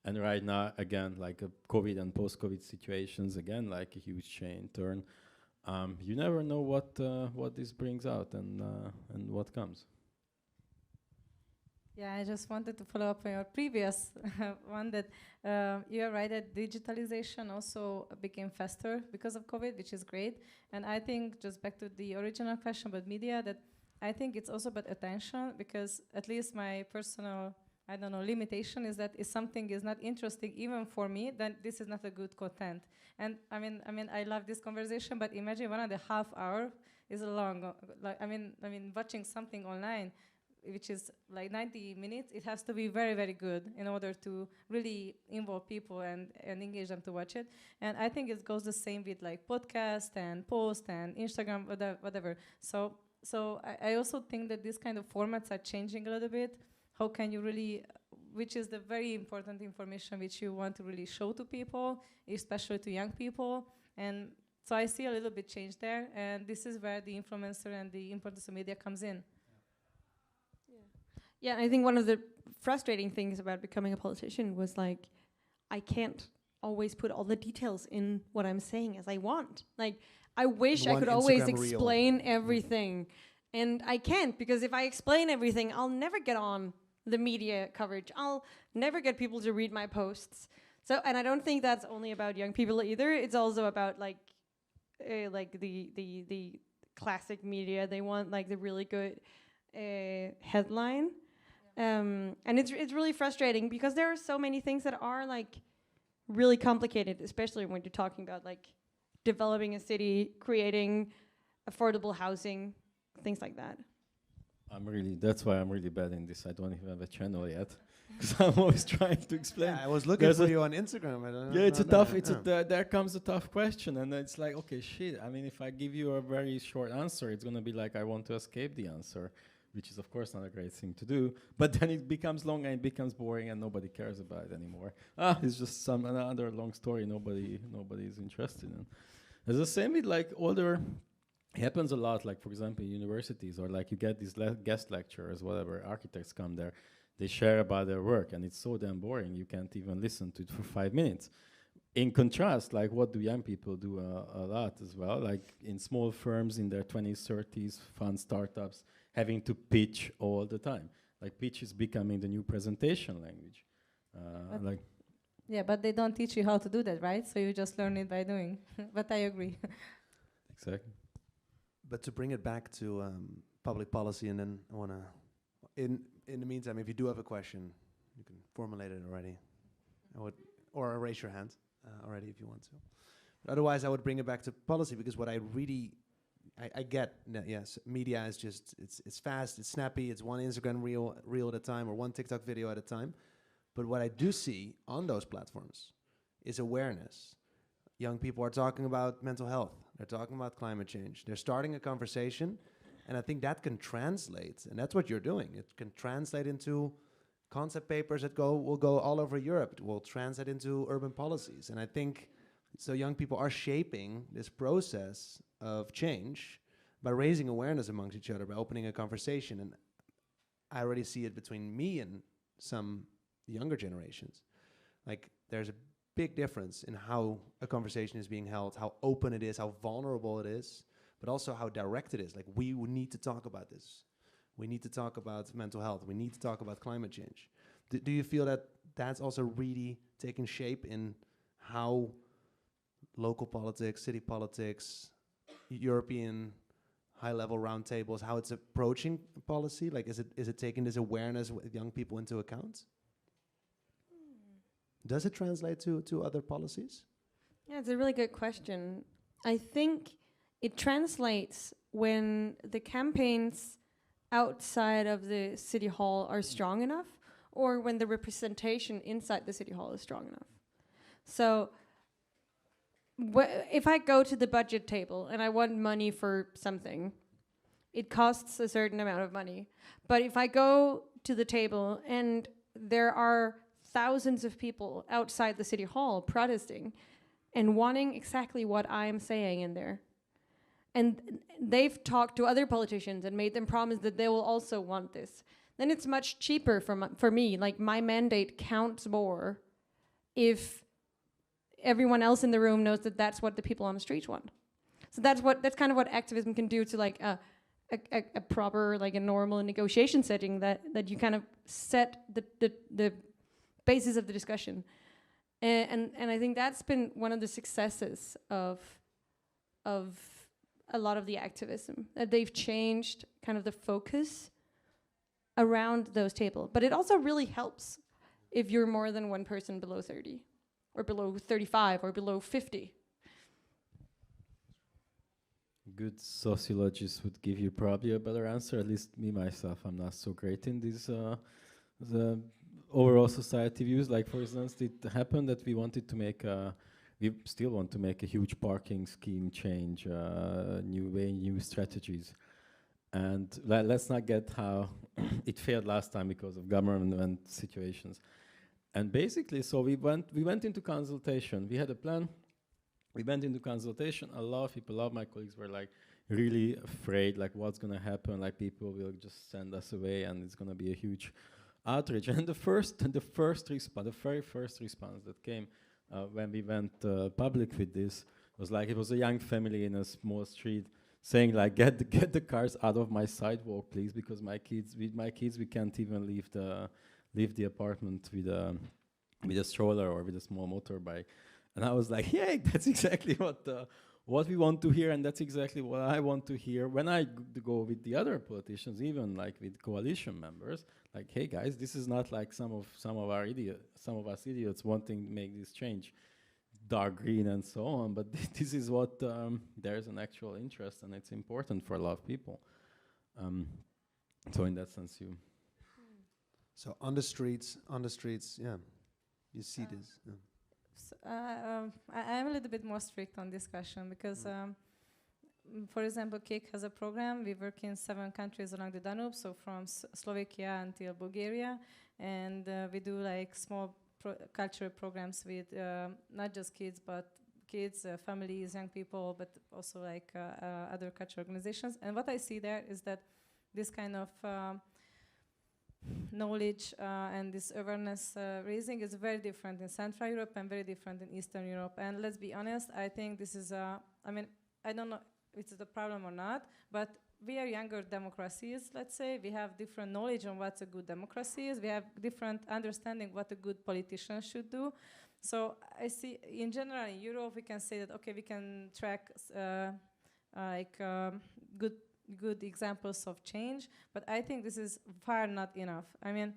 and right now again, like a COVID and post-COVID situations, again, like a huge turn. You never know what this brings out and what comes. Yeah, I just wanted to follow up on your previous one, that you are right that digitalization also became faster because of COVID, which is great. And I think, just back to the original question about media, that I think it's also about attention, because at least my personal, I don't know, limitation is that if something is not interesting even for me, then this is not a good content. And I mean, I love this conversation, but imagine 1.5 hours is a long, I mean, watching something online, which is like 90 minutes, it has to be very, very good in order to really involve people and engage them to watch it. And I think it goes the same with like podcast and post and Instagram, whatever. So I also think that these kind of formats are changing a little bit. How can you really, which is the very important information which you want to really show to people, especially to young people. And so I see a little bit change there, and this is where the influencer and the importance of media comes in. Yeah, I think one of the frustrating things about becoming a politician was like, I can't always put all the details in what I'm saying as I want. Like, I wish I could always explain everything. And I can't, because if I explain everything, I'll never get on the media coverage. I'll never get people to read my posts. So, and I don't think that's only about young people either. It's also about like the classic media. They want like the really good headline. And it's really frustrating, because there are so many things that are like really complicated, especially when you're talking about like developing a city, creating affordable housing, things like that. That's why I'm really bad in this. I don't even have a channel yet, because I'm always trying to explain. Yeah, I was looking for you on Instagram. I don't know. Yeah, it's a tough. There comes a tough question, and it's like, okay, shit. I mean, if I give you a very short answer, it's gonna be like I want to escape the answer, which is of course not a great thing to do. But then it becomes long and it becomes boring, and nobody cares about it anymore. It's just another long story. Nobody is interested in. It's the same with like older. It happens a lot, like for example, universities, or like you get these guest lecturers, whatever, architects come there, they share about their work, and it's so damn boring you can't even listen to it for 5 minutes. in contrast, like what do young people do a lot as well, like in small firms in their 20s, 30s, fun startups, having to pitch all the time. Like pitch is becoming the new presentation language. Like yeah, but they don't teach you how to do that, right? So you just learn it by doing. But I agree. exactly. But to bring it back to public policy, and then I want to, in the meantime, if you do have a question, you can formulate it already, or raise your hand already if you want to. But otherwise, I would bring it back to policy, because what I really, I get that, yes, media is just, it's fast, it's snappy, it's one Instagram reel at a time, or one TikTok video at a time. But what I do see on those platforms is awareness. Young people are talking about mental health. They're talking about climate change. They're starting a conversation. And I think that can translate, and that's what you're doing. It can translate into concept papers that will go all over Europe. It will translate into urban policies. And I think, so young people are shaping this process of change by raising awareness amongst each other, by opening a conversation. And I already see it between me and some younger generations. Like, there's a big difference in how a conversation is being held, how open it is, how vulnerable it is, but also how direct it is. Like, we need to talk about this. We need to talk about mental health. We need to talk about climate change. Do you feel that that's also really taking shape in how local politics, city politics, European high-level roundtables, how it's approaching policy? Like, is it taking this awareness with young people into account? Does it translate to other policies? Yeah, it's a really good question. I think it translates when the campaigns outside of the city hall are strong enough, or when the representation inside the city hall is strong enough. So if I go to the budget table and I want money for something, it costs a certain amount of money. But if I go to the table and there are thousands of people outside the city hall protesting and wanting exactly what I'm saying in there, and they've talked to other politicians and made them promise that they will also want this, then it's much cheaper for me. Like, my mandate counts more if everyone else in the room knows that that's what the people on the streets want. So that's kind of what activism can do to, like, a proper, like, a normal negotiation setting, that you kind of set the basis of the discussion. And I think that's been one of the successes of a lot of the activism, that they've changed kind of the focus around those tables. But it also really helps if you're more than one person below 30, or below 35, or below 50. Good sociologists would give you probably a better answer. At least me, myself, I'm not so great in these the overall society views. Like, for instance, it happened that we wanted to make we still want to make a huge parking scheme change, new strategies. And let's not get how it failed last time because of government situations. And basically, so we went into consultation. We had a plan. We went into consultation. A lot of my colleagues were like really afraid, like what's gonna happen, like people will just send us away and it's gonna be a huge outrage. And the very first response that came when we went public with this was like, it was a young family in a small street saying like, get the cars out of my sidewalk, please, because with my kids we can't even leave the apartment with a stroller or with a small motorbike. And I was like, yeah, that's exactly what we want to hear, and that's exactly what I want to hear when I go with the other politicians, even like with coalition members. Like, hey guys, this is not like some of us idiots wanting to make this change dark green and so on, but this is what there's an actual interest, and it's important for a lot of people. So in that sense, you. So on the streets, yeah, you see this. Yeah. So, I'm a little bit more strict on discussion because, for example, CAKE has a program. We work in 7 countries along the Danube, so from Slovakia until Bulgaria, and we do like small cultural programs with not just kids, but kids, families, young people, but also like other cultural organizations. And what I see there is that this kind of knowledge and this awareness raising is very different in Central Europe and very different in Eastern Europe. And let's be honest, I think this is I mean, I don't know if it's the problem or not, but we are younger democracies, let's say. We have different knowledge on what a good democracy is. We have different understanding what a good politician should do. So I see, in general, in Europe, we can say that, okay, we can track good examples of change, but I think this is far not enough. I mean,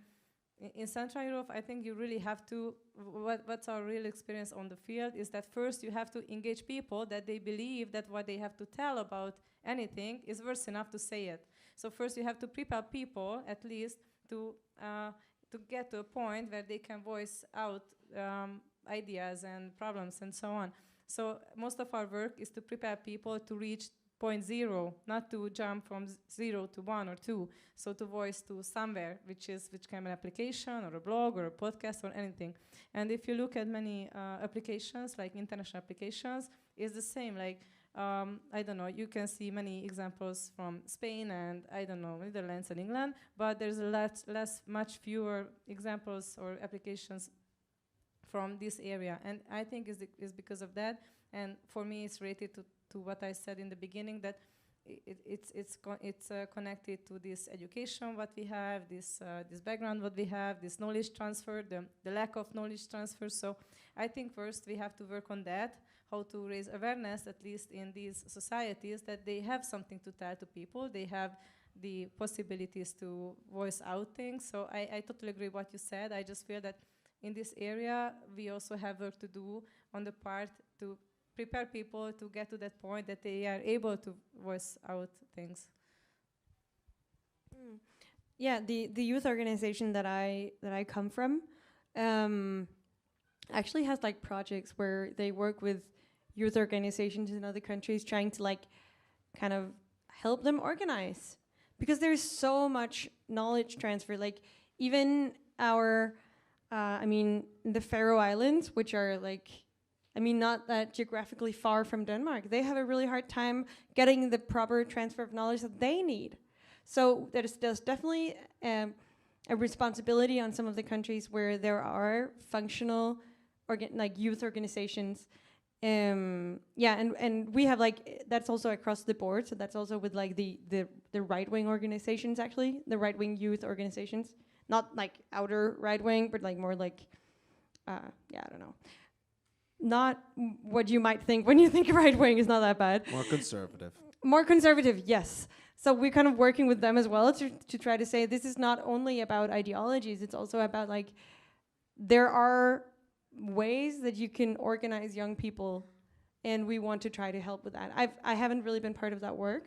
in Central Europe, I think you really have to, what's our real experience on the field is that first you have to engage people that they believe that what they have to tell about anything is worth enough to say it. So first you have to prepare people, at least, to get to a point where they can voice out ideas and problems and so on. So most of our work is to prepare people to reach point zero, not to jump from 0 to 1 or 2. So to voice to somewhere, which can be an application or a blog or a podcast or anything. And if you look at many applications, like international applications, it's the same. Like, I don't know, you can see many examples from Spain and, I don't know, Netherlands and England, but there's much fewer examples or applications from this area. And I think it's because of that. And for me, it's related to what I said in the beginning, that it's connected to this education what we have, this background what we have, this knowledge transfer, the lack of knowledge transfer. So I think first we have to work on that, how to raise awareness, at least in these societies, that they have something to tell to people, they have the possibilities to voice out things. So I totally agree with what you said. I just feel that in this area we also have work to do on the part to prepare people to get to that point that they are able to voice out things. Yeah, the youth organization that I come from actually has like projects where they work with youth organizations in other countries, trying to like kind of help them organize, because there's so much knowledge transfer. Like even our I mean, the Faroe Islands, which are like, I mean, not that geographically far from Denmark, they have a really hard time getting the proper transfer of knowledge that they need. So there's definitely a responsibility on some of the countries where there are functional like youth organizations. Yeah, and we have like, that's also across the board. So that's also with like the right-wing organizations, actually, the right-wing youth organizations. Not like outer right-wing, but like more like, yeah, I don't know. Not what you might think when you think right-wing is not that bad. More conservative. More conservative, yes. So we're kind of working with them as well to try to say this is not only about ideologies, it's also about like, there are ways that you can organize young people, and we want to try to help with that. I haven't really been part of that work,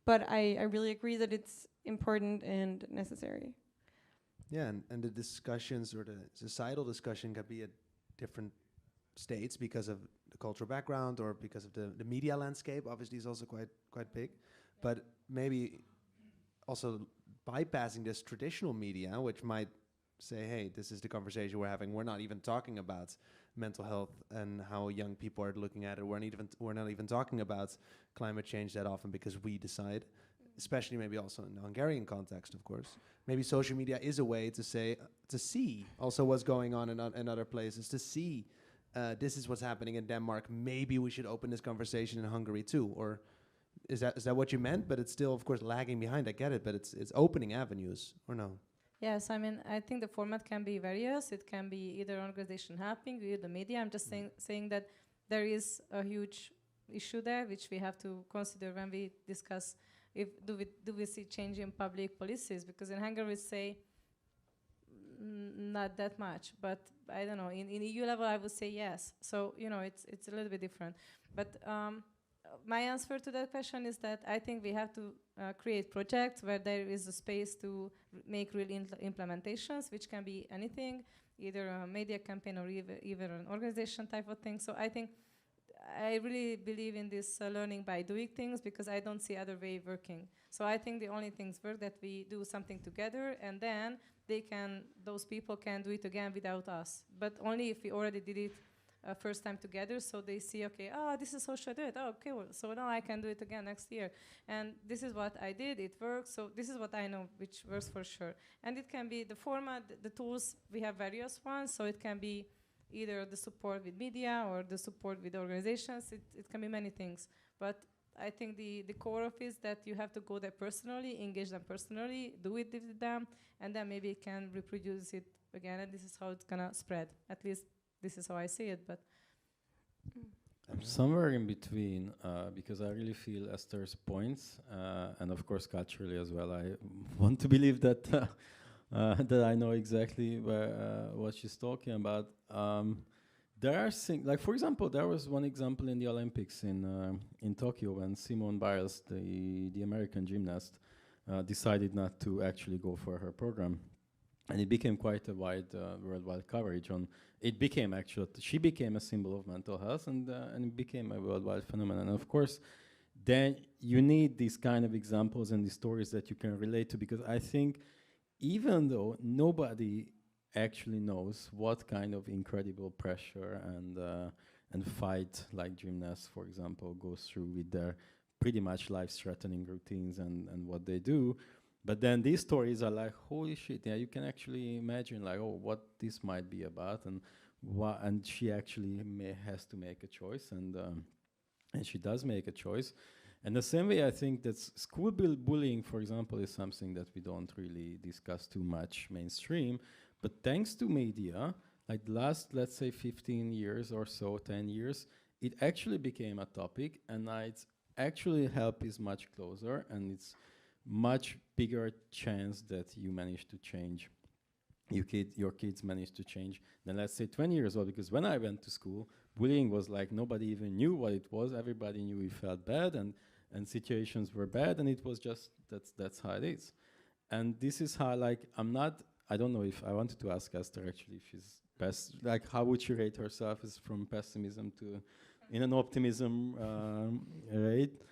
but I really agree that it's important and necessary. Yeah, and the discussions or the societal discussion can be at different states because of the cultural background or because of the media landscape. Obviously, is also quite big, but maybe also bypassing this traditional media, which might say, hey, this is the conversation we're having. We're not even talking about mental health and how young people are looking at it. We're not even talking about climate change that often because we decide, especially maybe also in the Hungarian context, of course. Maybe social media is a way to say, to see also what's going on in other places, to see this is what's happening in Denmark. Maybe we should open this conversation in Hungary too. Or is that what you meant? But it's still, of course, lagging behind. I get it, but it's opening avenues, or no? Yes, I mean, I think the format can be various. It can be either an organization helping, either the media. I'm just saying that there is a huge issue there, which we have to consider when we discuss if do we see change in public policies, because in Hungary we say not that much, but I don't know, in EU level I would say yes. So, you know, it's a little bit different. But my answer to that question is that I think we have to create projects where there is a space to make real implementations, which can be anything, either a media campaign or even an organization type of thing. So I think I really believe in this learning by doing things, because I don't see other way working. So I think the only things work that we do something together, and then those people can do it again without us. But only if we already did it first time together, so they see, okay, oh, this is how should I do it. Oh, okay, well, so now I can do it again next year. And this is what I did, it works, so this is what I know, which works for sure. And it can be the format, the tools, we have various ones, so it can be either the support with media or the support with organizations, it can be many things. But I think the core of it is that you have to go there personally, engage them personally, do it with them, and then maybe it can reproduce it again, and this is how it's gonna spread. At least this is how I see it, but. I'm somewhere in between, because I really feel Esther's points, and of course culturally as well. I want to believe that that I know exactly what she's talking about. There are things, like for example, there was one example in the Olympics in Tokyo when Simone Biles, the American gymnast, decided not to actually go for her program. And it became quite a wide worldwide coverage on. It became actually, she became a symbol of mental health, and it became a worldwide phenomenon. And of course, then you need these kind of examples and these stories that you can relate to, because I think even though nobody actually knows what kind of incredible pressure and fight like gymnasts, for example, goes through with their pretty much life-threatening routines and what they do. But then these stories are like, holy shit, yeah, you can actually imagine like, oh, what this might be about, and she actually has to make a choice, and she does make a choice. And the same way, I think that school bullying, for example, is something that we don't really discuss too much mainstream, but thanks to media, like the last, let's say 15 years or so, 10 years, it actually became a topic, and it's actually help is much closer, and it's much bigger chance that you manage to change, your kids manage to change than let's say 20 years old. Because when I went to school, bullying was like nobody even knew what it was. Everybody knew it felt bad, and situations were bad, and it was just that's how it is. And this is how, like, I don't know if I wanted to ask Esther actually if she's best, like how would she rate herself as from pessimism to in an optimism rate?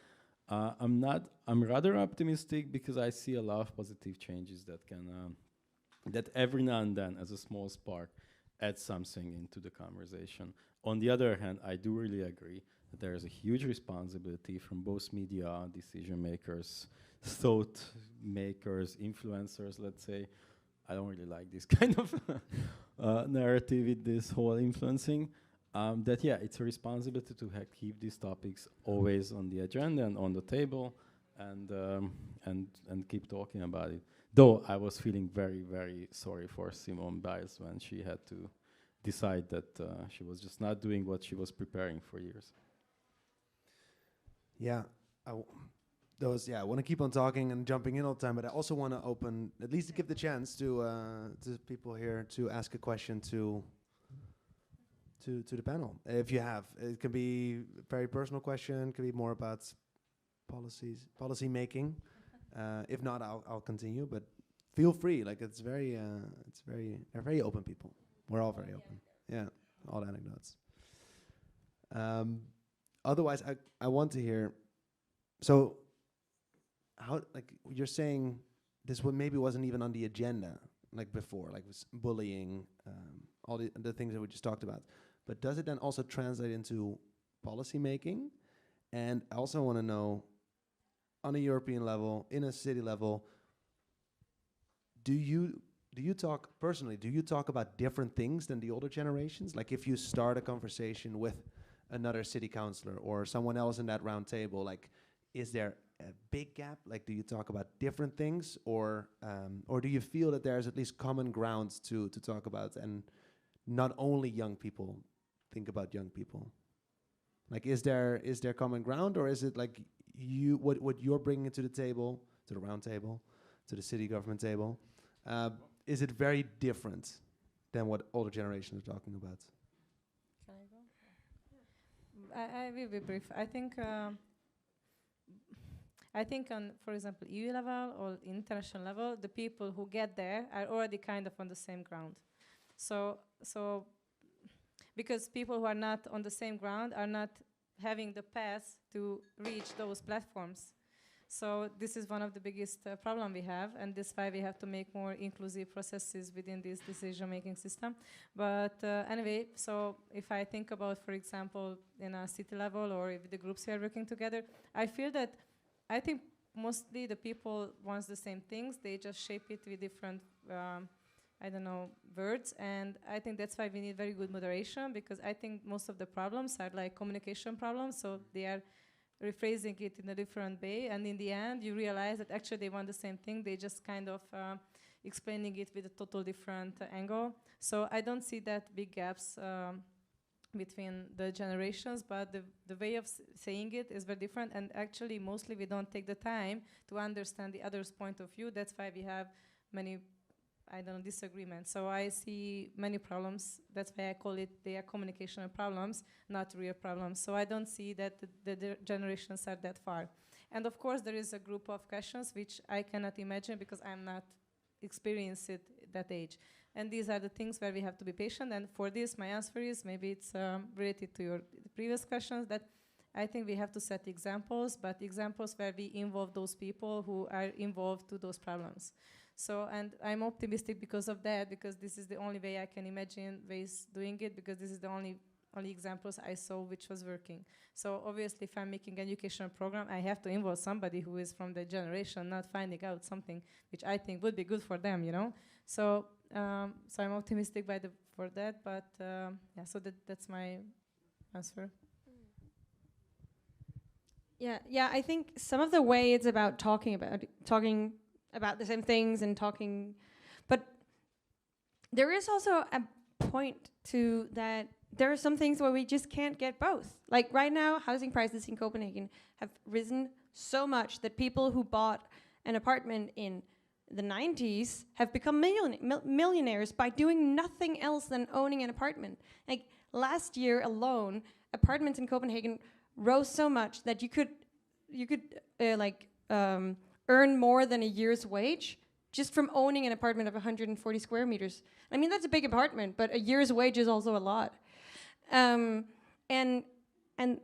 I'm rather optimistic because I see a lot of positive changes that can, that every now and then, as a small spark, add something into the conversation. On the other hand, I do really agree that there is a huge responsibility from both media, decision makers, thought makers, influencers, let's say. I don't really like this kind of narrative with this whole influencing. That yeah, it's a responsibility to keep these topics always on the agenda and on the table, and keep talking about it. Though I was feeling very, very sorry for Simone Biles when she had to decide that she was just not doing what she was preparing for years. Yeah, I want to keep on talking and jumping in all the time, but I also want to open, at least to give the chance to people here to ask a question to the panel. If you have, it can be a very personal question, can be more about policy making. If not, I'll continue, but feel free. Like they're very open people. We're all very open. Yeah, all anecdotes. Otherwise, I want to hear, so how, like you're saying this maybe wasn't even on the agenda like before, like bullying, all the things that we just talked about. But does it then also translate into policy making? And I also want to know, on a European level, in a city level, do you talk personally, do you talk about different things than the older generations? Like if you start a conversation with another city councilor or someone else in that round table, like is there a big gap? Like do you talk about different things, or do you feel that there's at least common grounds to talk about, and not only young people think about young people? Like is there common ground, or is it like what you're bringing to the table, to the round table, to the city government table, is it very different than what older generations are talking about? Can I go? I will be brief. I think on, for example, EU level or international level, the people who get there are already kind of on the same ground. So because people who are not on the same ground are not having the path to reach those platforms. So this is one of the biggest problem we have, and that's why we have to make more inclusive processes within this decision-making system. But anyway, so if I think about, for example, in a city level or if the groups are working together, I feel that I think mostly the people want the same things. They just shape it with different, I don't know, words. And I think that's why we need very good moderation, because I think most of the problems are like communication problems. So they are rephrasing it in a different way, and in the end you realize that actually they want the same thing, they just kind of explaining it with a total different angle. So I don't see that big gaps between the generations, but the way of saying it is very different, and actually mostly we don't take the time to understand the other's point of view. That's why we have many, I don't know, disagreements. So I see many problems. That's why I call it they are communicational problems, not real problems. So I don't see that the generations are that far. And of course there is a group of questions which I cannot imagine because I'm not experienced it that age. And these are the things where we have to be patient. And for this, my answer is, maybe it's related to your previous questions, that I think we have to set examples, but examples where we involve those people who are involved to those problems. So, and I'm optimistic because of that, because this is the only way I can imagine ways doing it, because this is the only examples I saw which was working. So obviously if I'm making an educational program, I have to involve somebody who is from the generation, not finding out something which I think would be good for them, you know. So so I'm optimistic for that, but yeah, so that's my answer. Yeah, I think some of the way it's about talking about the same things and talking, but there is also a point to that there are some things where we just can't get both. Like right now, housing prices in Copenhagen have risen so much that people who bought an apartment in the 90s have become millionaires by doing nothing else than owning an apartment. Like last year alone, apartments in Copenhagen rose so much that you could earn more than a year's wage just from owning an apartment of 140 square meters. I mean, that's a big apartment, but a year's wage is also a lot. And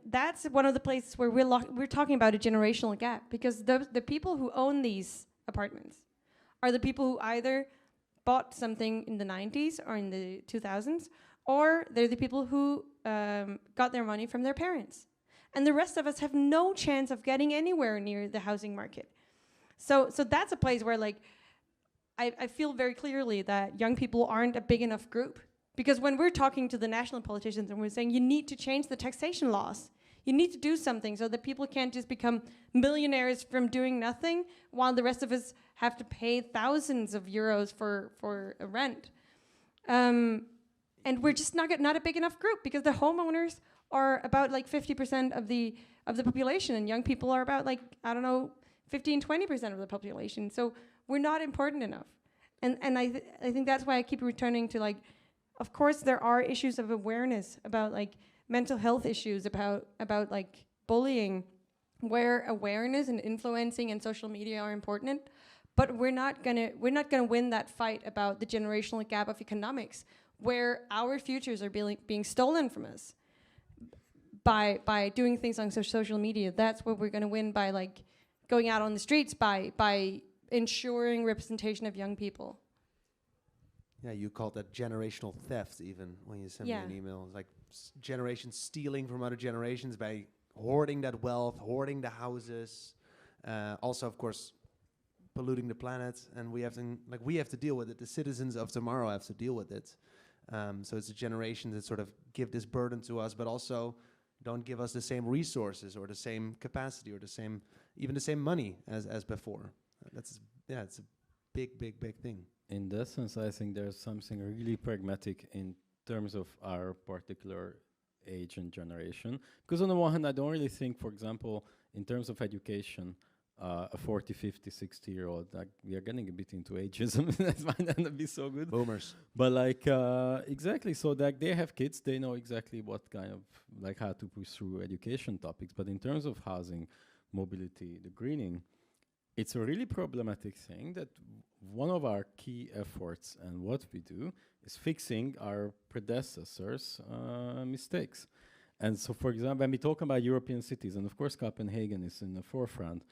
that's one of the places where we're talking about a generational gap, because the people who own these apartments are the people who either bought something in the 90s or in the 2000s, or they're the people who got their money from their parents. And the rest of us have no chance of getting anywhere near the housing market. So that's a place where, like, I feel very clearly that young people aren't a big enough group. Because when we're talking to the national politicians and we're saying you need to change the taxation laws, you need to do something so that people can't just become millionaires from doing nothing while the rest of us have to pay thousands of euros for a rent. And we're just not a big enough group, because the homeowners are about like 50% of the population, and young people are about, like, I don't know, 15-20% of the population. So we're not important enough. And I think that's why I keep returning to, like, of course there are issues of awareness about, like, mental health issues, about like bullying, where awareness and influencing and social media are important. But we're not gonna win that fight about the generational gap of economics, where our futures are being stolen from us by doing things on social media. That's what we're gonna win, by, like, going out on the streets, by ensuring representation of young people. Yeah, you called that generational theft even when you sent me an email. It's like generations stealing from other generations by hoarding that wealth, hoarding the houses. Also, of course, polluting the planet, and we have to deal with it. The citizens of tomorrow have to deal with it. So it's a generation that sort of give this burden to us, but also don't give us the same resources or the same capacity or even the same money as before. It's a big thing. In that sense, I think there's something really pragmatic in terms of our particular age and generation. Because on the one hand, I don't really think, for example, in terms of education, a 40, 50, 60-year-old, like, we are getting a bit into ageism. That might not be so good. Boomers. But, like, exactly, so that they have kids, they know exactly what kind of, like, how to push through education topics. But in terms of housing, mobility, the greening, it's a really problematic thing that one of our key efforts and what we do is fixing our predecessors' mistakes. And so, for example, when we talk about European cities, and of course Copenhagen is in the forefront,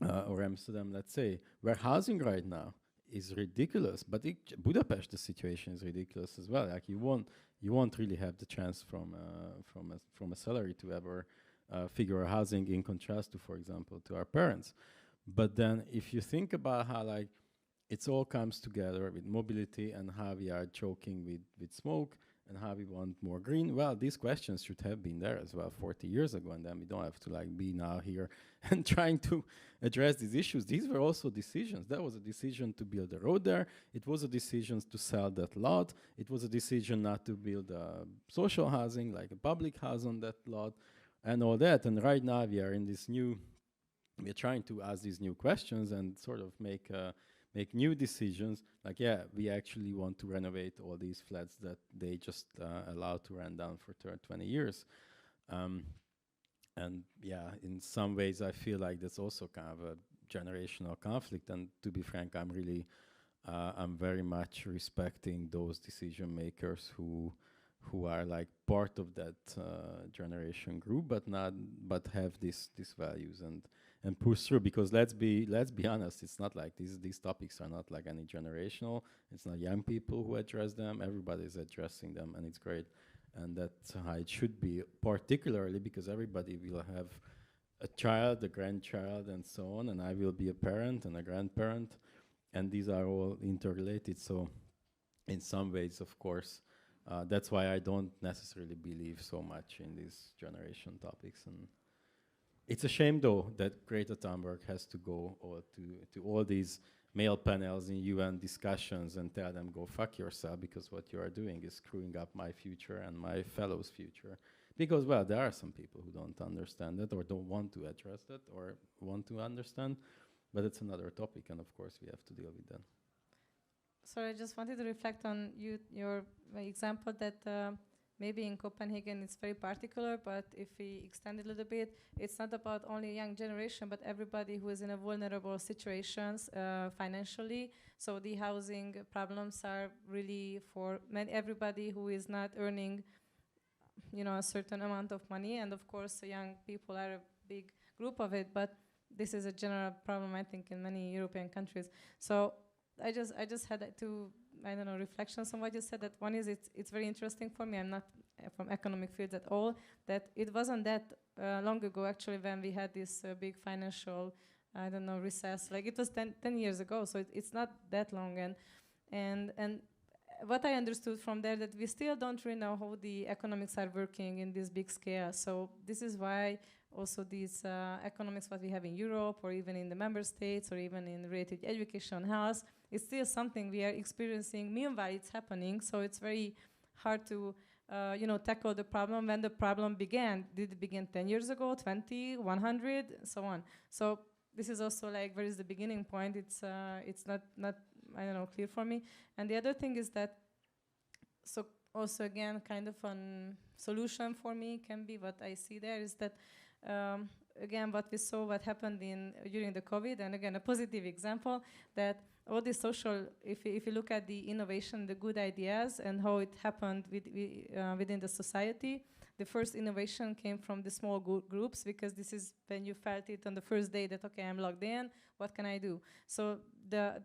or Amsterdam, let's say, where housing right now is ridiculous. But Budapest, the situation is ridiculous as well. Like you won't really have the chance from a salary to ever figure housing, in contrast to, for example, to our parents. But then if you think about how like it all comes together with mobility and how we are choking with smoke and how we want more green, well, these questions should have been there as well 40 years ago, and then we don't have to like be now here and trying to address these issues. These were also decisions. That was a decision to build a road there. It was a decision to sell that lot. It was a decision not to build social housing, like a public house on that lot and all that. And right now we are in this we're trying to ask these new questions and sort of make new decisions. Like, yeah, we actually want to renovate all these flats that they just allowed to run down for 20 years. And yeah, in some ways I feel like that's also kind of a generational conflict. And to be frank, I'm very much respecting those decision makers who are like part of that generation group, but have these values and push through, because let's be honest, it's not like these topics are not like any generational. It's not young people who address them. Everybody's addressing them, and it's great. And that's how it should be, particularly because everybody will have a child, a grandchild, and so on, and I will be a parent and a grandparent, and these are all interrelated. So in some ways, of course, that's why I don't necessarily believe so much in these generation topics. And it's a shame, though, that Greta Thunberg has to go to all these male panels in UN discussions and tell them, go fuck yourself, because what you are doing is screwing up my future and my fellows' future. Because, well, there are some people who don't understand it or don't want to address that or want to understand, but it's another topic, and of course we have to deal with that. So I just wanted to reflect on your example that maybe in Copenhagen it's very particular, but if we extend it a little bit, it's not about only young generation, but everybody who is in a vulnerable situations financially. So the housing problems are really for everybody who is not earning, a certain amount of money. And of course, young people are a big group of it, but this is a general problem, I think, in many European countries. So I just had two, reflections on what you said. That one is it's very interesting for me. I'm not from economic fields at all. That it wasn't that long ago actually when we had this big financial, recess. Like it was 10 years ago. So it's not that long. And what I understood from there that we still don't really know how the economics are working in this big scale. So this is why also these economics what we have in Europe or even in the member states or even in related to education, health, it's still something we are experiencing. Meanwhile, it's happening, so it's very hard to tackle the problem when the problem began. Did it begin 10 years ago, 20, 100, so on? So this is also like, where is the beginning point? It's not clear for me. And the other thing is that, so also again, kind of a solution for me can be what I see there is that again, what we saw, what happened during the COVID, and again, a positive example that all the social, if you look at the innovation, the good ideas, and how it happened within the society, the first innovation came from the small groups, because this is when you felt it on the first day that, okay, I'm logged in, what can I do? So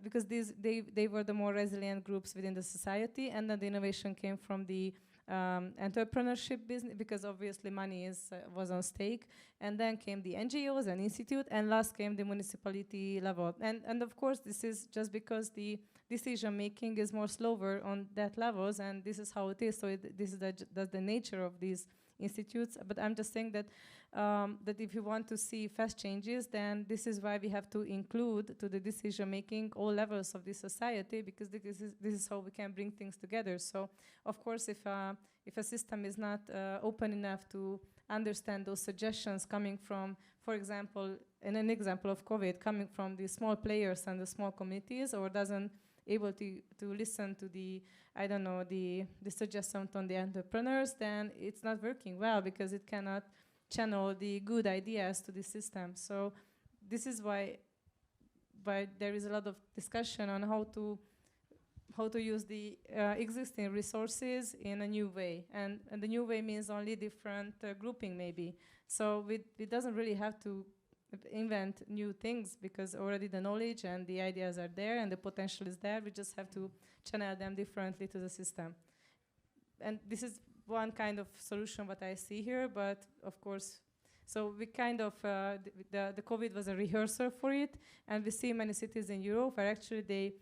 because they were the more resilient groups within the society, and then the innovation came from the entrepreneurship business, because obviously money was on stake, and then came the NGOs and institute, and last came the municipality level. And of course, this is just because the decision making is more slower on that levels, and this is how it is. So this is that's the nature of these institutes. But I'm just saying that that if you want to see fast changes, then this is why we have to include to the decision making all levels of the society, because this is how we can bring things together. So of course, if a system is not open enough to understand those suggestions coming from, for example, in an example of COVID, coming from the small players and the small communities, or doesn't able to listen to the suggestions on the entrepreneurs, then it's not working well, because it cannot channel the good ideas to the system. So this is why there is a lot of discussion on how to use the existing resources in a new way, and the new way means only different grouping maybe. So it doesn't really have to invent new things, because already the knowledge and the ideas are there and the potential is there. We just have to channel them differently to the system. And this is one kind of solution what I see here, but of course, so we kind of, the COVID was a rehearsal for it, and we see many cities in Europe where actually they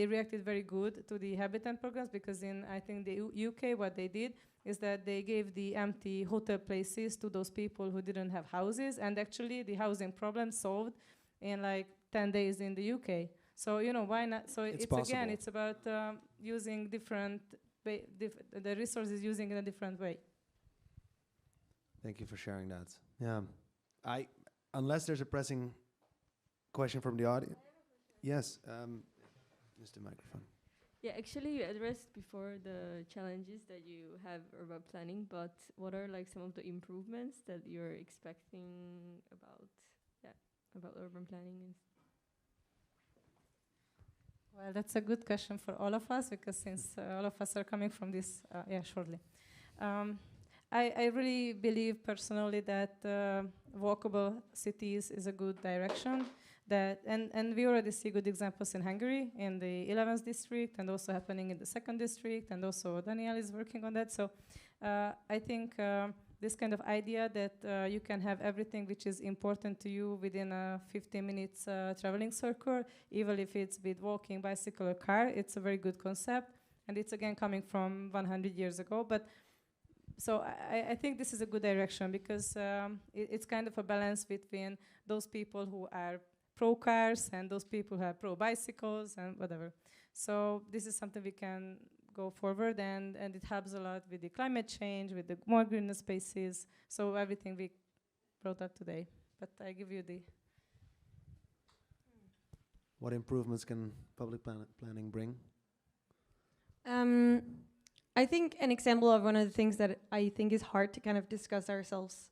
reacted very good to the habitant programs, because in, I think, the UK, what they did is that they gave the empty hotel places to those people who didn't have houses, and actually the housing problem solved in like 10 days in the UK. So, you know, why not? So it's again, it's about using different, the resources using in a different way. Thank you for sharing that. Yeah, unless there's a pressing question from the audience. Yes, Mr. Microphone. Yeah, actually you addressed before the challenges that you have urban planning, but what are like some of the improvements that you're expecting about urban planning? Well, that's a good question for all of us, because since all of us are coming from this, shortly. I really believe personally that walkable cities is a good direction. And we already see good examples in Hungary, in the 11th district, and also happening in the 2nd district, and also Daniel is working on that. So I think this kind of idea that you can have everything which is important to you within a 15 minutes traveling circle, even if it's with walking, bicycle, or car, it's a very good concept. And it's again coming from 100 years ago. But so I think this is a good direction, because it's kind of a balance between those people who are pro cars and those people who are pro bicycles and whatever. So this is something we can go forward, and it helps a lot with the climate change, with the more green spaces, so everything we brought up today. But I give you the... What improvements can public planning bring? I think an example of one of the things that I think is hard to kind of discuss ourselves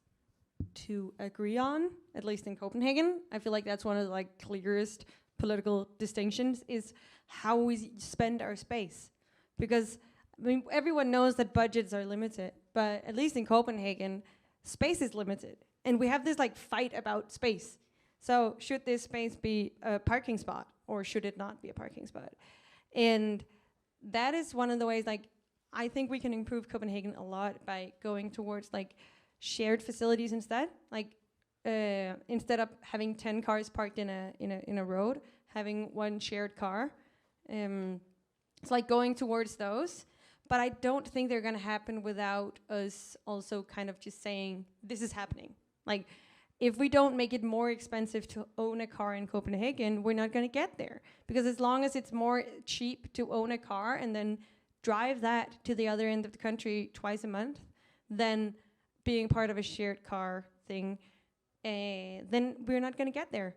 to agree on, at least in Copenhagen, I feel like that's one of the like clearest political distinctions, is how we spend our space. Because I mean, everyone knows that budgets are limited, but at least in Copenhagen, space is limited. And we have this like fight about space. So should this space be a parking spot, or should it not be a parking spot? And that is one of the ways, like, I think we can improve Copenhagen a lot by going towards like shared facilities instead. Like instead of having 10 cars parked in a road, having one shared car. It's like going towards those. But I don't think they're gonna happen without us also kind of just saying, this is happening. Like, if we don't make it more expensive to own a car in Copenhagen, we're not gonna get there. Because as long as it's more cheap to own a car and then drive that to the other end of the country twice a month, then being part of a shared car thing, then we're not gonna get there.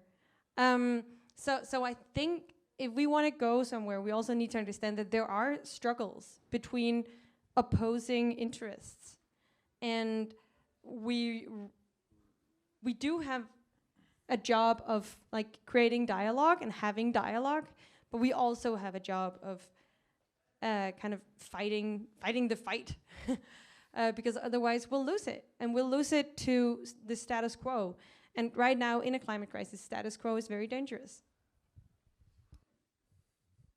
So I think if we wanna go somewhere, we also need to understand that there are struggles between opposing interests. And we do have a job of like creating dialogue and having dialogue, but we also have a job of kind of fighting the fight, because otherwise we'll lose it, and we'll lose it to the status quo. And right now, in a climate crisis, status quo is very dangerous.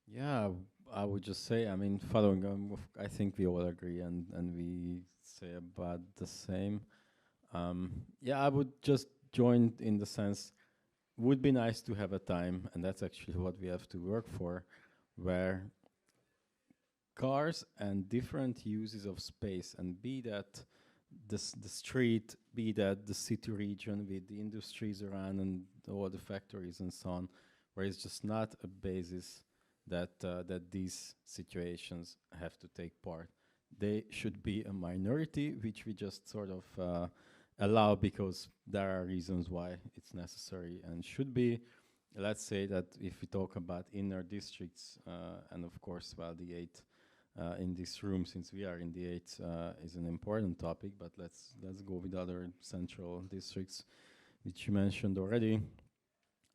Yeah, I would just say, I mean, following I think we all agree, and we say about the same. Yeah, I would just join in the sense, would be nice to have a time, and that's actually what we have to work for, where cars and different uses of space, and be that the street, be that the city region with the industries around and all the factories and so on, where it's just not a basis that that these situations have to take part. They should be a minority, which we just sort of allow because there are reasons why it's necessary and should be. Let's say that if we talk about inner districts, and of course, well, the 8 in this room, since we are in the 8, is an important topic, but let's go with other central districts, which you mentioned already.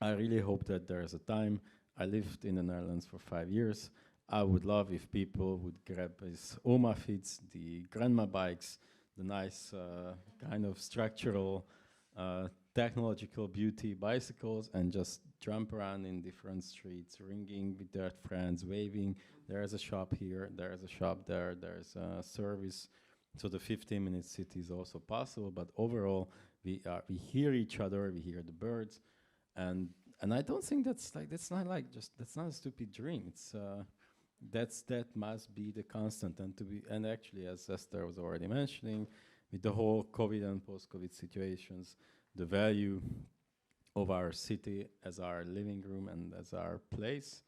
I really hope that there is a time. I lived in the Netherlands for 5 years. I would love if people would grab his Oma fiets, the grandma bikes, the nice kind of structural technological beauty bicycles and just jump around in different streets, ringing with their friends, waving. There's a shop here, there's a shop there, there's a service. So the 15-minute city is also possible, but overall, we hear each other, we hear the birds, and I don't think that's not a stupid dream. It's that must be the constant, and actually, as Eszter was already mentioning, with the whole COVID and post-COVID situations, the value of our city as our living room and as our place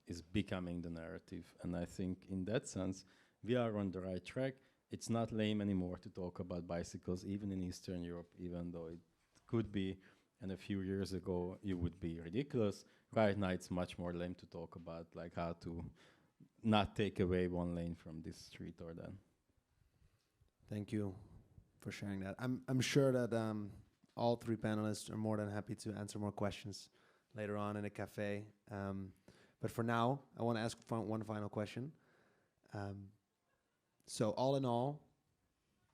is becoming the narrative. And I think in that sense, we are on the right track. It's not lame anymore to talk about bicycles, even in Eastern Europe, even though it could be, and a few years ago, it would be ridiculous. Right now, it's much more lame to talk about, like how to not take away one lane from this street or that. Thank you for sharing that. I'm sure that all three panelists are more than happy to answer more questions later on in a cafe. But for now, I want to ask one final question. So all in all,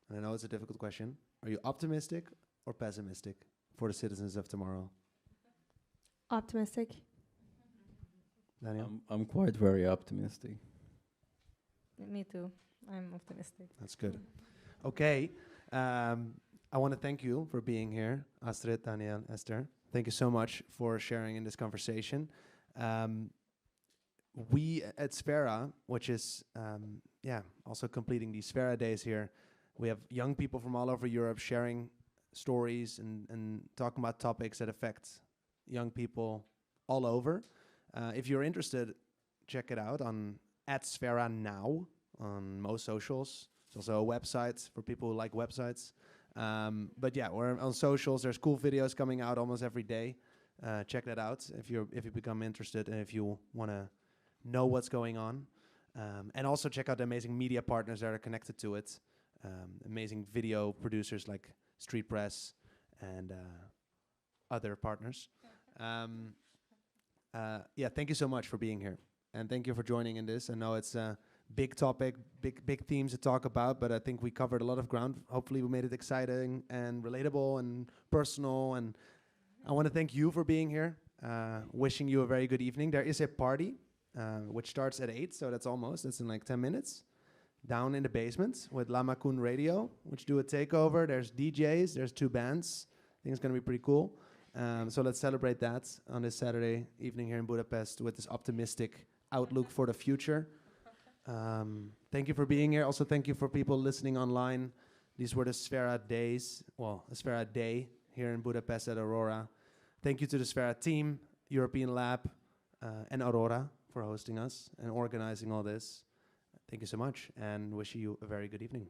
and I know it's a difficult question, are you optimistic or pessimistic for the citizens of tomorrow? Optimistic. Daniel? I'm quite very optimistic. Me too. I'm optimistic. That's good. Okay. I want to thank you for being here, Astrid, Daniel, Eszter. Thank you so much for sharing in this conversation. We at Sfera, which is also completing these Sfera days here, we have young people from all over Europe sharing stories and talking about topics that affect young people all over. If you're interested, check it out on @Sfera now on most socials. It's also a website for people who like websites. But yeah, we're on socials. There's cool videos coming out almost every day. Check that out if you become interested and if you want to know what's going on. And also check out the amazing media partners that are connected to it. Amazing video producers like Street Press and other partners. Thank you so much for being here. And thank you for joining in this. I know it's a big topic, big themes to talk about, but I think we covered a lot of ground. Hopefully we made it exciting and relatable and personal. And I want to thank you for being here. Wishing you a very good evening. There is a party, which starts at 8, so that's in like 10 minutes. Down in the basement with Lama Kun Radio, which do a takeover. There's DJs, there's 2 bands. I think it's going to be pretty cool. So let's celebrate that on this Saturday evening here in Budapest with this optimistic outlook for the future. Thank you for being here. Also, thank you for people listening online. These were the Sfera days, a Sfera day here in Budapest at Aurora. Thank you to the Sfera team, European Lab, and Aurora for hosting us and organizing all this. Thank you so much, and wish you a very good evening.